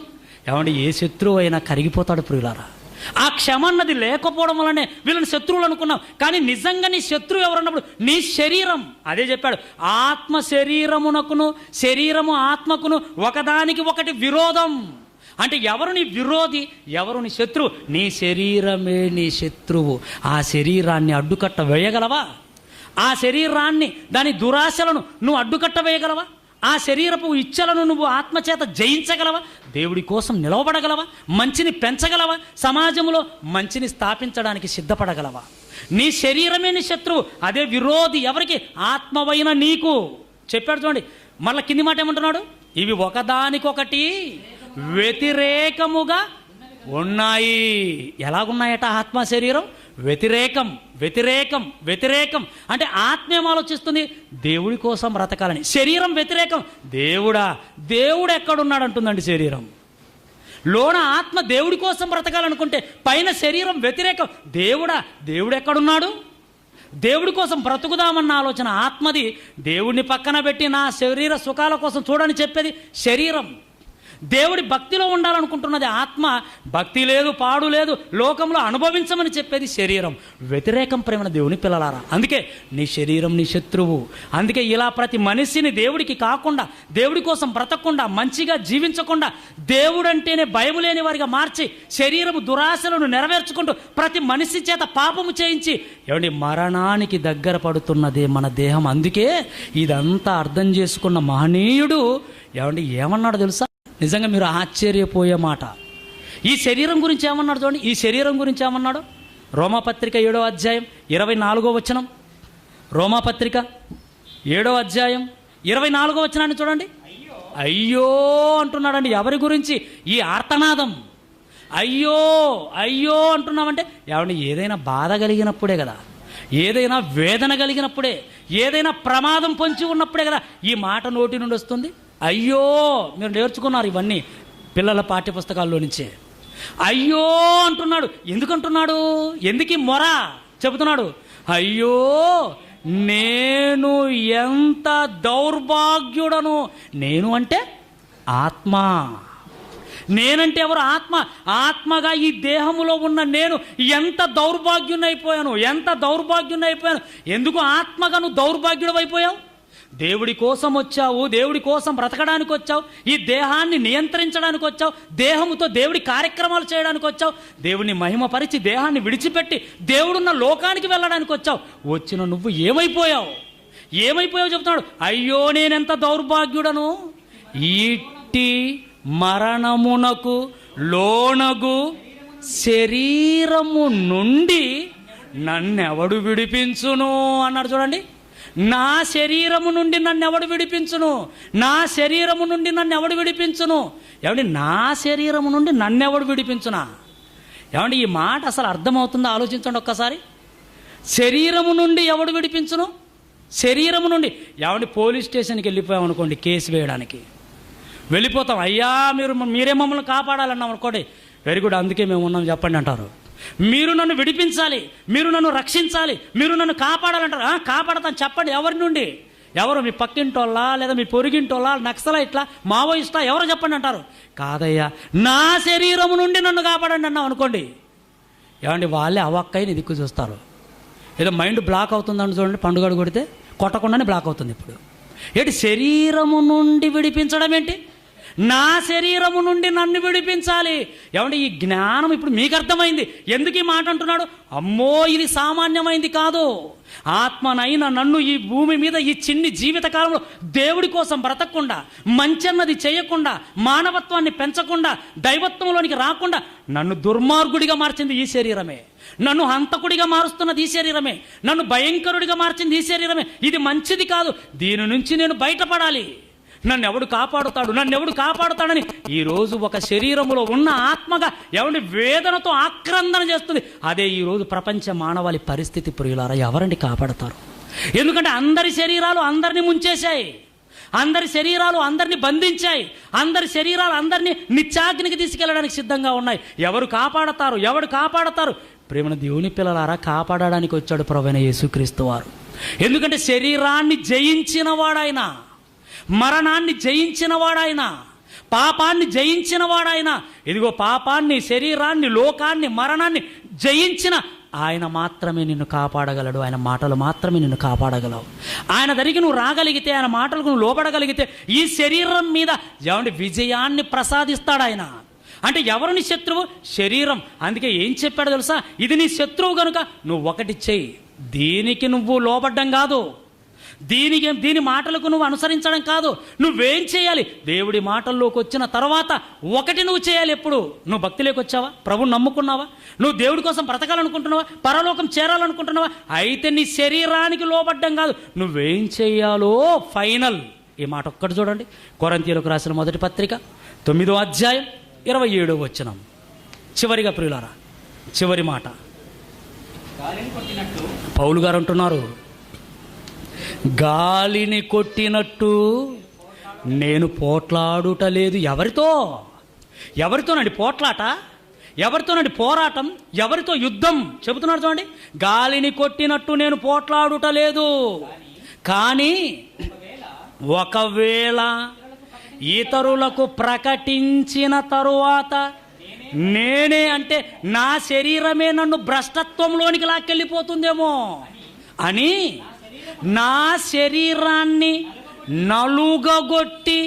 ఏమండి ఏ శత్రువు అయినా కరిగిపోతాడు ప్రియులారా. ఆ క్షమ అన్నది లేకపోవడం వల్లనే వీళ్ళని శత్రువులు అనుకున్నావు. కానీ నిజంగా నీ శత్రువు ఎవరన్నప్పుడు నీ శరీరం. అదే చెప్పాడు, ఆత్మ శరీరమునకును శరీరము ఆత్మకును ఒకదానికి ఒకటి విరోధం. అంటే ఎవరు నీ విరోధి, ఎవరు నీ శత్రువు? నీ శరీరమే నీ శత్రువు. ఆ శరీరాన్ని అడ్డుకట్ట వేయగలవా? ఆ శరీరాన్ని, దాని దురాశలను నువ్వు అడ్డుకట్ట వేయగలవా? ఆ శరీరపు ఇచ్ఛలను నువ్వు ఆత్మచేత జయించగలవా? దేవుడి కోసం నిలవబడగలవా? మంచిని పెంచగలవా? సమాజంలో మంచిని స్థాపించడానికి సిద్ధపడగలవా? నీ శరీరమే నీ శత్రువు, అదే విరోధి. ఎవరికి? ఆత్మవైన నీకు. చెప్పాడు చూడండి, మళ్ళీ కింది మాట ఏమంటున్నాడు? ఇవి ఒకదానికొకటి వ్యతిరేకముగా ఉన్నాయి. ఎలాగున్నాయట ఆత్మ శరీరం? వ్యతిరేకం, వ్యతిరేకం, వ్యతిరేకం. అంటే ఆత్మ ఏం ఆలోచిస్తుంది? దేవుడి కోసం బ్రతకాలని. శరీరం వ్యతిరేకం. దేవుడు ఎక్కడున్నాడు అంటుందండి శరీరం. లోన ఆత్మ దేవుడి కోసం బ్రతకాలనుకుంటే పైన శరీరం వ్యతిరేకం. దేవుడు ఎక్కడున్నాడు? దేవుడి కోసం బ్రతుకుదామన్న ఆలోచన ఆత్మది. దేవుడిని పక్కన పెట్టి నా శరీర సుఖాల కోసం చూడని చెప్పేది శరీరం. దేవుడి భక్తిలో ఉండాలనుకుంటున్నది ఆత్మ. భక్తి లేదు, పాడు లేదు, లోకంలో అనుభవించమని చెప్పేది శరీరం. వ్యతిరేకం ప్రేమన దేవుని పిల్లలారా. అందుకే నీ శరీరం నీ శత్రువు. అందుకే ఇలా ప్రతి మనిషిని దేవుడికి కాకుండా, దేవుడి కోసం బ్రతకకుండా, మంచిగా జీవించకుండా, దేవుడంటేనే భయం లేని వారిగా మార్చి శరీరము దురాశలను నెరవేర్చుకుంటూ ప్రతి మనిషి చేత పాపము చేయించి ఏమండి మరణానికి దగ్గర పడుతున్నదే మన దేహం. అందుకే ఇదంతా అర్థం చేసుకున్న మహనీయుడు ఏమండి ఏమన్నాడు తెలుసా? నిజంగా మీరు ఆశ్చర్యపోయే మాట. ఈ శరీరం గురించి ఏమన్నాడు చూడండి, ఈ శరీరం గురించి ఏమన్నాడు. రోమాపత్రిక 7వ అధ్యాయం 24వ వచనం. రోమాపత్రిక 7వ అధ్యాయం 24వ వచనాన్ని చూడండి. అయ్యో అంటున్నాడండి. ఎవరి గురించి? ఈ ఆర్తనాదం. అయ్యో అయ్యో అంటున్నామంటే ఏమండి, ఏదైనా బాధ కలిగినప్పుడే కదా, ఏదైనా వేదన కలిగినప్పుడే, ఏదైనా ప్రమాదం పొంచి ఉన్నప్పుడే కదా ఈ మాట నోటి నుండి వస్తుంది. అయ్యో, మీరు నేర్చుకున్నారు ఇవన్నీ పిల్లల పాఠ్యపుస్తకాల్లో నుంచే. అయ్యో అంటున్నాడు. ఎందుకంటున్నాడు? ఎందుకు ఈ మొర చెబుతున్నాడు? అయ్యో, నేను ఎంత దౌర్భాగ్యుడను. నేను అంటే ఆత్మ. నేనంటే ఎవరు? ఆత్మ. ఆత్మగా ఈ దేహములో ఉన్న నేను ఎంత దౌర్భాగ్యునైపోయాను, ఎంత దౌర్భాగ్యునైపోయాను. ఎందుకు ఆత్మగా నువ్వు దౌర్భాగ్యుడు అయిపోయావు? దేవుడి కోసం వచ్చావు, దేవుడి కోసం బ్రతకడానికి వచ్చావు, ఈ దేహాన్ని నియంత్రించడానికి వచ్చావు, దేహముతో దేవుడి కార్యక్రమాలు చేయడానికి వచ్చావు, దేవుడిని మహిమపరిచి దేహాన్ని విడిచిపెట్టి దేవుడున్న లోకానికి వెళ్ళడానికి వచ్చావు. వచ్చిన నువ్వు ఏమైపోయావు? ఏమైపోయావు చెప్తున్నాడు. అయ్యో, నేనెంత దౌర్భాగ్యుడను. ఈటి మరణమునకు లోనగు శరీరము నుండి నన్నెవడు విడిపించును అన్నాడు చూడండి. నా శరీరము నుండి నన్ను ఎవడు విడిపించును? నా శరీరము నుండి నన్ను ఎవడు విడిపించును? ఏమండి, నా శరీరము నుండి నన్నెవడు విడిపించునా? ఏమండి, ఈ మాట అసలు అర్థమవుతుందో ఆలోచించండి ఒక్కసారి. శరీరము నుండి ఎవడు విడిపించును? శరీరము నుండి. ఏమండి, పోలీస్ స్టేషన్కి వెళ్ళిపోయాం అనుకోండి, కేసు వేయడానికి వెళ్ళిపోతాం. అయ్యా, మీరే మమ్మల్ని కాపాడాలన్నాం అనుకోండి. వెరీ గుడ్, అందుకే మేము ఉన్నాం చెప్పండి అంటారు. మీరు నన్ను విడిపించాలి, మీరు నన్ను రక్షించాలి, మీరు నన్ను కాపాడాలంటారు. కాపాడతాను చెప్పండి. ఎవరి నుండి? ఎవరు? మీ పక్కింటోళ్ళ, లేదా మీ పొరుగింటోళ్ళ, నక్సలైట్లా, మావోయిస్టా, ఎవరో చెప్పండి అంటారు. కాదయ్యా, నా శరీరము నుండి నన్ను కాపాడండి అన్నాం అనుకోండి. ఏమండి, వాళ్ళే అవక్కయ్యని దిక్కు చూస్తారు. ఏదో మైండ్ బ్లాక్ అవుతుందని చూడండి, పండుగడు కొడితే కొట్టకుండానే బ్లాక్ అవుతుంది. ఇప్పుడు ఏంటి? శరీరము నుండి విడిపించడం ఏంటి? నా శరీరము నుండి నన్ను విడిపించాలి. ఏమంటే ఈ జ్ఞానం ఇప్పుడు మీకు అర్థమైంది. ఎందుకు ఈ మాట అంటున్నాడు? అమ్మో, ఇది సామాన్యమైంది కాదు. ఆత్మనైనా నన్ను ఈ భూమి మీద ఈ చిన్ని జీవిత కాలంలో దేవుడి కోసం బ్రతకకుండా, మంచన్నది చేయకుండా, మానవత్వాన్ని పెంచకుండా, దైవత్వంలోనికి రాకుండా నన్ను దుర్మార్గుడిగా మార్చింది ఈ శరీరమే. నన్ను హంతకుడిగా మారుస్తున్నది ఈ శరీరమే. నన్ను భయంకరుడిగా మార్చింది ఈ శరీరమే. ఇది మంచిది కాదు. దీని నుంచి నేను బయటపడాలి. నన్ను ఎవడు కాపాడుతాడు, నన్ను ఎవడు కాపాడుతాడని ఈరోజు ఒక శరీరములో ఉన్న ఆత్మగా ఎవరి వేదనతో ఆక్రందన చేస్తుంది. అదే ఈరోజు ప్రపంచ మానవాళి పరిస్థితి. ప్రియులారా, ఎవరండి కాపాడతారు? ఎందుకంటే అందరి శరీరాలు అందరినీ ముంచేశాయి, అందరి శరీరాలు అందరినీ బంధించాయి, అందరి శరీరాలు అందరినీ నిత్యాగ్నికి తీసుకెళ్ళడానికి సిద్ధంగా ఉన్నాయి. ఎవరు కాపాడతారు? ఎవడు కాపాడతారు? ప్రేమన దేవుని పిల్లలారా, కాపాడడానికి వచ్చాడు ప్రభువైన యేసుక్రీస్తు వారు. ఎందుకంటే శరీరాన్ని జయించిన వాడాయన, మరణాన్ని జయించిన వాడాయన, పాపాన్ని జయించిన వాడాయన. ఇదిగో పాపాన్ని, శరీరాన్ని, లోకాన్ని, మరణాన్ని జయించిన ఆయన మాత్రమే నిన్ను కాపాడగలడు. ఆయన మాటలు మాత్రమే నిన్ను కాపాడగలవు. ఆయన దగ్గరికి నువ్వు రాగలిగితే, ఆయన మాటలకు నువ్వు లోబడగలిగితే ఈ శరీరం మీద ఏమంటే విజయాన్ని ప్రసాదిస్తాడు ఆయన. అంటే ఎవరు నీ శత్రువు? శరీరం. అందుకే ఏం చెప్పాడు తెలుసా? ఇది నీ శత్రువు కనుక నువ్వు ఒకటి చెయ్యి. దీనికి నువ్వు లోబడ్డం కాదు, దీని మాటలకు నువ్వు అనుసరించడం కాదు. నువ్వేం చేయాలి? దేవుడి మాటల్లోకి వచ్చిన తర్వాత ఒకటి నువ్వు చేయాలి. ఎప్పుడు? నువ్వు భక్తిలోకి వచ్చావా? ప్రభువుని నమ్ముకున్నావా? నువ్వు దేవుడి కోసం బ్రతకాలనుకుంటున్నావా? పరలోకం చేరాలనుకుంటున్నావా? అయితే నీ శరీరానికి లోబడ్డం కాదు. నువ్వేం చేయాలో ఫైనల్. ఈ మాట ఒక్కటి చూడండి. కొరింథీయులకు రాసిన మొదటి పత్రిక 9వ అధ్యాయం 27వ వచనం. చివరిగా ప్రియులారా, చివరి మాట పౌలు గారు అంటున్నారు, గాలిని కొట్టినట్టు నేను పోట్లాడుటలేదు. ఎవరితో? ఎవరితోనండి పోట్లాట? ఎవరితోనండి పోరాటం? ఎవరితో యుద్ధం? చెబుతున్నాడు చూడండి. గాలిని కొట్టినట్టు నేను పోట్లాడుటలేదు, కానీ ఒకవేళ ఇతరులకు ప్రకటించిన తరువాత నేనే, అంటే నా శరీరమే నన్ను భ్రష్టత్వంలోనికి లాక్కెళ్ళిపోతుందేమో అని నా శరీరాన్ని నలుగగొట్టి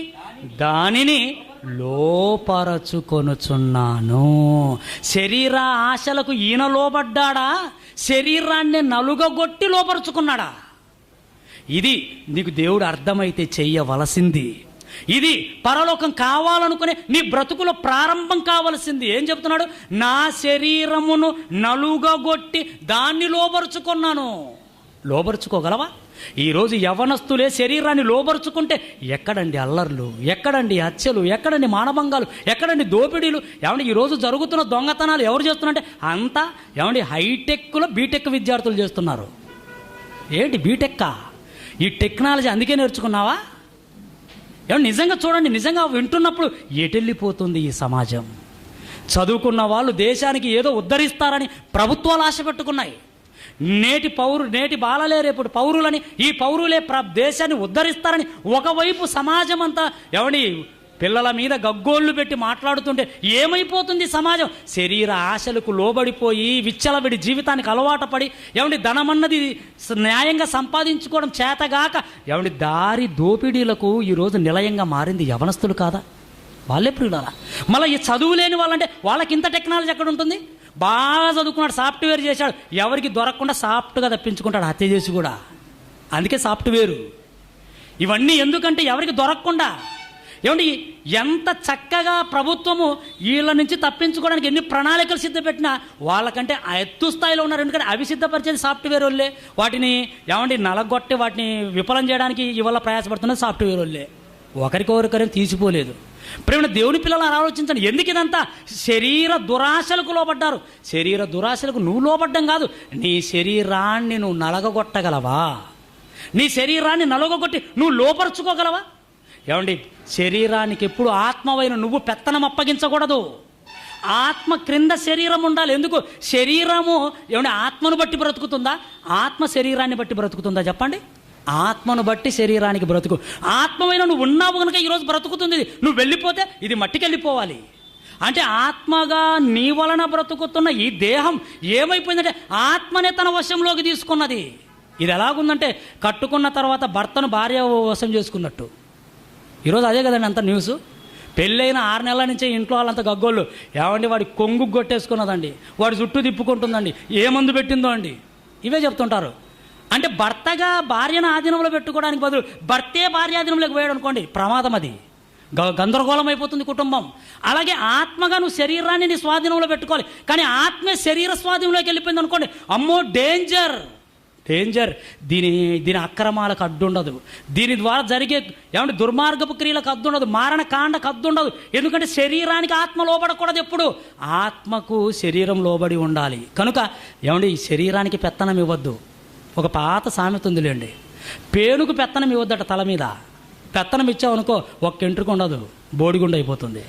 దానిని లోపరచుకొనుచున్నాను. శరీర ఆశలకు ఈయన లోబడ్డాడా? శరీరాన్ని నలుగగొట్టి లోపరుచుకున్నాడా? ఇది నీకు దేవుడు అర్థమైతే చెయ్యవలసింది. ఇది పరలోకం కావాలనుకునే నీ బ్రతుకులో ప్రారంభం కావలసింది. ఏం చెప్తున్నాడు? నా శరీరమును నలుగగొట్టి దాన్ని లోబరుచుకున్నాను. లోబరుచుకోగలవా? ఈరోజు యవనస్తులే శరీరాన్ని లోబరుచుకుంటే ఎక్కడండి అల్లర్లు, ఎక్కడండి హత్యలు, ఎక్కడండి మానభంగాలు, ఎక్కడండి దోపిడీలు? ఏమంటే ఈరోజు జరుగుతున్న దొంగతనాలు ఎవరు చేస్తున్నారంటే అంతా ఏమండి హైటెక్లో బీటెక్ విద్యార్థులు చేస్తున్నారు. ఏంటి బీటెక్కా? ఈ టెక్నాలజీ అందుకే నేర్చుకున్నావా? ఏమన్నా నిజంగా చూడండి, నిజంగా వింటున్నప్పుడు ఎటెళ్ళిపోతుంది ఈ సమాజం? చదువుకున్న వాళ్ళు దేశానికి ఏదో ఉద్ధరిస్తారని ప్రభుత్వాలు ఆశ పెట్టుకున్నాయి. నేటి బాలలే రేపు పౌరులని, ఈ పౌరులే దేశాన్ని ఉద్ధరిస్తారని ఒకవైపు సమాజం అంతా ఏమండి పిల్లల మీద గగ్గోళ్ళు పెట్టి మాట్లాడుతుంటే ఏమైపోతుంది సమాజం? శరీర ఆశలకు లోబడిపోయి విచ్చలవిడి జీవితానికి అలవాటు పడి ఏమండి ధనమన్నది న్యాయంగా సంపాదించుకోవడం చేతగాక ఏమండి దారి దోపిడీలకు ఈరోజు నిలయంగా మారింది యవనస్తులు కాదా? వాళ్ళే ప్రియులారా. మళ్ళీ ఈ చదువు లేని వాళ్ళంటే వాళ్ళకి ఇంత టెక్నాలజీ ఎక్కడ ఉంటుంది? బాగా చదువుకున్నాడు, సాఫ్ట్వేర్ చేశాడు, ఎవరికి దొరకకుండా సాఫ్ట్గా తప్పించుకుంటాడు, హత్య చేసి కూడా. అందుకే సాఫ్ట్వేరు. ఇవన్నీ ఎందుకంటే ఎవరికి దొరకకుండా. ఏమండి ఎంత చక్కగా ప్రభుత్వము వీళ్ళ నుంచి తప్పించుకోవడానికి ఎన్ని ప్రణాళికలు సిద్ధపెట్టినా వాళ్ళకంటే ఎత్తు స్థాయిలో ఉన్నారు. ఎందుకంటే అవి సిద్ధపరిచేది సాఫ్ట్వేర్ వాళ్ళే. వాటిని ఏమండి నలగొట్టి వాటిని విఫలం చేయడానికి ఇవాళ ప్రయాసపడుతున్నది సాఫ్ట్వేర్ వాళ్ళే. ఒకరికొకరికరేం తీసిపోలేదు. ప్రేమ దేవుని పిల్లలు ఆలోచించండి. ఎందుకు ఇదంతా? శరీర దురాశలకు లోబడ్డారు. శరీర దురాశలకు నువ్వు లోబడ్డం కాదు, నీ శరీరాన్ని నువ్వు నలగొట్టగలవా? నీ శరీరాన్ని నలగొట్టి నువ్వు లోపరుచుకోగలవా? ఏమండి శరీరానికి ఎప్పుడు ఆత్మవైన నువ్వు పెత్తనం అప్పగించకూడదు. ఆత్మ క్రింద శరీరం ఉండాలి. ఎందుకు? శరీరము ఏమండి ఆత్మను బట్టి బ్రతుకుతుందా? ఆత్మ శరీరాన్ని బట్టి బ్రతుకుతుందా? చెప్పండి. ఆత్మను బట్టి శరీరానికి బ్రతుకు. ఆత్మమైన నువ్వు ఉన్నావు కనుక ఈరోజు బ్రతుకుతుంది. నువ్వు వెళ్ళిపోతే ఇది మట్టికి వెళ్ళిపోవాలి. అంటే ఆత్మగా నీ వలన బ్రతుకుతున్న ఈ దేహం ఏమైపోయిందంటే ఆత్మనే తన వశంలోకి తీసుకున్నది. ఇది ఎలాగుందంటే కట్టుకున్న తర్వాత భర్తను భార్య వశం చేసుకున్నట్టు. ఈరోజు అదే కదండి అంత న్యూస్. పెళ్ళైన 6 నెలల నుంచే ఇంట్లో వాళ్ళంతా గగ్గోళ్ళు. ఏమండి వాడి కొంగు కొట్టేసుకున్నదండి, వాడి చుట్టూ తిప్పుకుంటుందండి, ఏ మందు పెట్టిందో అండి, ఇవే చెప్తుంటారు. అంటే భర్తగా భార్యను ఆధీనంలో పెట్టుకోవడానికి బదులు భర్తే భార్యాధీనంలోకి పోయాడు అనుకోండి, ప్రమాదం. అది గందరగోళం అయిపోతుంది కుటుంబం. అలాగే ఆత్మగా నువ్వు శరీరాన్ని నీ స్వాధీనంలో పెట్టుకోవాలి. కానీ ఆత్మే శరీర స్వాధీనంలోకి వెళ్ళిపోయింది అనుకోండి, అమ్మో డేంజర్. దీని అక్రమాలకు అడ్డుండదు. దీని ద్వారా జరిగే ఏమంటే దుర్మార్గపు క్రియలకు అడ్డుండదు, మారణ కాండకు అడ్డుండదు. ఎందుకంటే శరీరానికి ఆత్మ లోబడకూడదు. ఎప్పుడు ఆత్మకు శరీరం లోబడి ఉండాలి. కనుక ఏమంటే ఈ శరీరానికి పెత్తనం ఇవ్వద్దు. ఒక పాత సామెత ఉందిలేండి, పేనుకు పెత్తనం ఇవ్వద్దట తల మీద. పెత్తనం ఇచ్చావనుకో ఒక్క ఎంట్రుకు ఉండదు, బోడిగుండు అయిపోతుంది.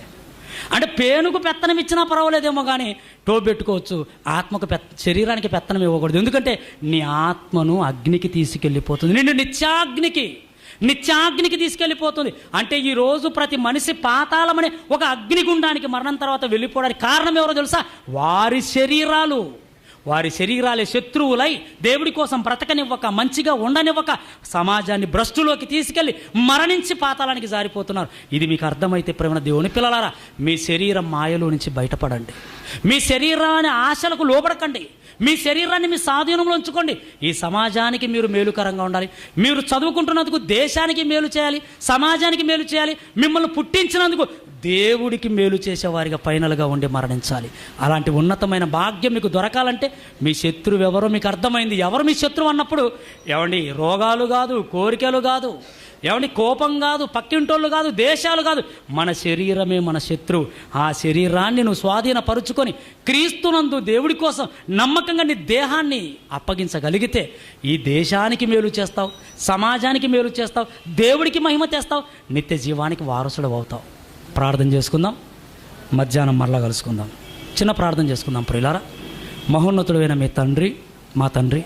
అంటే పేనుకు పెత్తనం ఇచ్చినా పర్వాలేదేమో కానీ టోపు పెట్టుకోవచ్చు. ఆత్మకు శరీరానికి పెత్తనం ఇవ్వకూడదు. ఎందుకంటే నీ ఆత్మను అగ్నికి తీసుకెళ్ళిపోతుంది, నిన్ను నిత్యాగ్నికి తీసుకెళ్ళిపోతుంది. అంటే ఈరోజు ప్రతి మనిషి పాతాళమనే ఒక అగ్నిగుండానికి మరణం తర్వాత వెళ్ళిపోవడానికి కారణం ఎవరో తెలుసా? వారి శరీరాలే శత్రువులై దేవుడి కోసం బ్రతకనివ్వక, మంచిగా ఉండనివ్వక సమాజాన్ని భ్రష్టులోకి తీసుకెళ్ళి మరణించి పాతాళానికి జారిపోతున్నారు. ఇది మీకు అర్థమైతే ప్రేమ దేవుని పిల్లలారా, మీ శరీరం మాయలో నుంచి బయటపడండి. మీ శరీరాన్ని ఆశలకు లోబడకండి. మీ శరీరాన్ని మీ స్వాధీనంలో ఉంచుకోండి. ఈ సమాజానికి మీరు మేలుకరంగా ఉండాలి. మీరు చదువుకుంటున్నందుకు దేశానికి మేలు చేయాలి, సమాజానికి మేలు చేయాలి. మిమ్మల్ని పుట్టించినందుకు దేవుడికి మేలు చేసేవారిగా ఫైనల్గా ఉండి మరణించాలి. అలాంటి ఉన్నతమైన భాగ్యం మీకు దొరకాలంటే మీ శత్రువు ఎవరో మీకు అర్థమైంది. ఎవరు మీ శత్రువు అన్నప్పుడు ఏమండి రోగాలు కాదు, కోరికలు కాదు, ఏమండి కోపం కాదు, పక్కింటోళ్ళు కాదు, దేశాలు కాదు, మన శరీరమే మన శత్రువు. ఆ శరీరాన్ని నువ్వు స్వాధీనపరుచుకొని క్రీస్తునందు దేవుడి కోసం నమ్మకంగా నీ దేహాన్ని అప్పగించగలిగితే ఈ దేశానికి మేలు చేస్తావు, సమాజానికి మేలు చేస్తావు, దేవుడికి మహిమ తెస్తావు, నిత్య జీవానికి వారసుడు అవుతావు. ప్రార్థన చేసుకుందాం. మధ్యాహ్నం మరలా కలుసుకుందాం. చిన్న ప్రార్థన చేసుకుందాం. ప్రియులారా, మహోన్నతుడైన మా తండ్రి,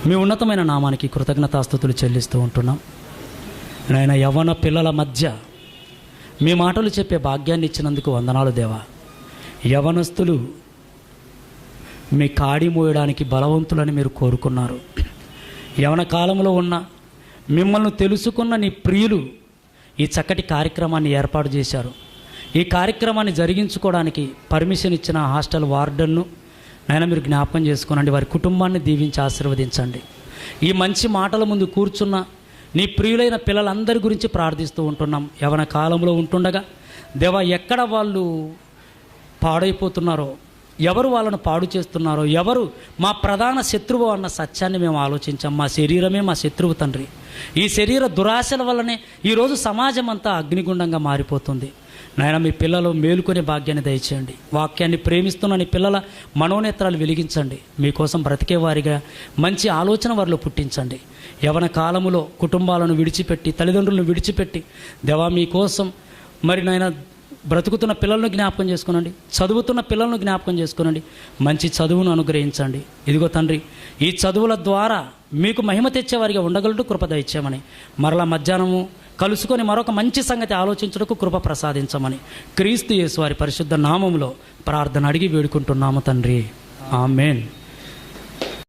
మీ ఉన్నతమైన నామానికి కృతజ్ఞతాస్తుతులు చెల్లిస్తూ ఉంటున్నాం. నాయన, యవ్వన పిల్లల మధ్య మీ మాటలు చెప్పే భాగ్యాన్ని ఇచ్చినందుకు వందనాలు దేవా. యవనస్తులు మీ కాడి మోయడానికి బలవంతులని మీరు కోరుకున్నారు. యవన కాలంలో ఉన్న మిమ్మల్ని తెలుసుకున్న నీ ప్రియులు ఈ చక్కటి కార్యక్రమాన్ని ఏర్పాటు చేశారు. ఈ కార్యక్రమాన్ని జరిగించుకోవడానికి పర్మిషన్ ఇచ్చిన హాస్టల్ వార్డన్ను నాయన మీరు జ్ఞాపకం చేసుకోనండి. వారి కుటుంబాన్ని దీవించి ఆశీర్వదించండి. ఈ మంచి మాటల ముందు కూర్చున్న నీ ప్రియులైన పిల్లలందరి గురించి ప్రార్థిస్తూ ఉంటున్నాం. యవన కాలంలో ఉంటుండగా దేవా, ఎక్కడ వాళ్ళు పాడైపోతున్నారో, ఎవరు వాళ్ళను పాడు చేస్తున్నారో, ఎవరు మా ప్రధాన శత్రువు అన్న సత్యాన్ని మేము ఆలోచించాం. మా శరీరమే మా శత్రువు తండ్రి. ఈ శరీర దురాశల వల్లనే ఈరోజు సమాజం అంతా అగ్నిగుండంగా మారిపోతుంది. నాయన, మీ పిల్లలు మేలుకొనే భాగ్యాన్ని దయచేయండి. వాక్యాన్ని ప్రేమిస్తున్న నీ పిల్లల మనోనేత్రాలు వెలిగించండి. మీకోసం బ్రతికేవారిగా మంచి ఆలోచన వారిలో పుట్టించండి. యవన కాలములో కుటుంబాలను విడిచిపెట్టి, తల్లిదండ్రులను విడిచిపెట్టి దేవా మీకోసం మరి నాయన బ్రతుకుతున్న పిల్లలను జ్ఞాపకం చేసుకునండి. చదువుతున్న పిల్లలను జ్ఞాపకం చేసుకునండి. మంచి చదువును అనుగ్రహించండి. ఇదిగో తండ్రి, ఈ చదువుల ద్వారా మీకు మహిమ తెచ్చేవారిగా ఉండగలడు కృప దయచేయమని, మరలా మధ్యాహ్నము కలుసుకొని మరొక మంచి సంగతి ఆలోచించుటకు కృప ప్రసాదించమని క్రీస్తు యేసు వారి పరిశుద్ధ నామములో ప్రార్థన అడిగి వేడుకుంటున్నాము తండ్రి. ఆమేన్.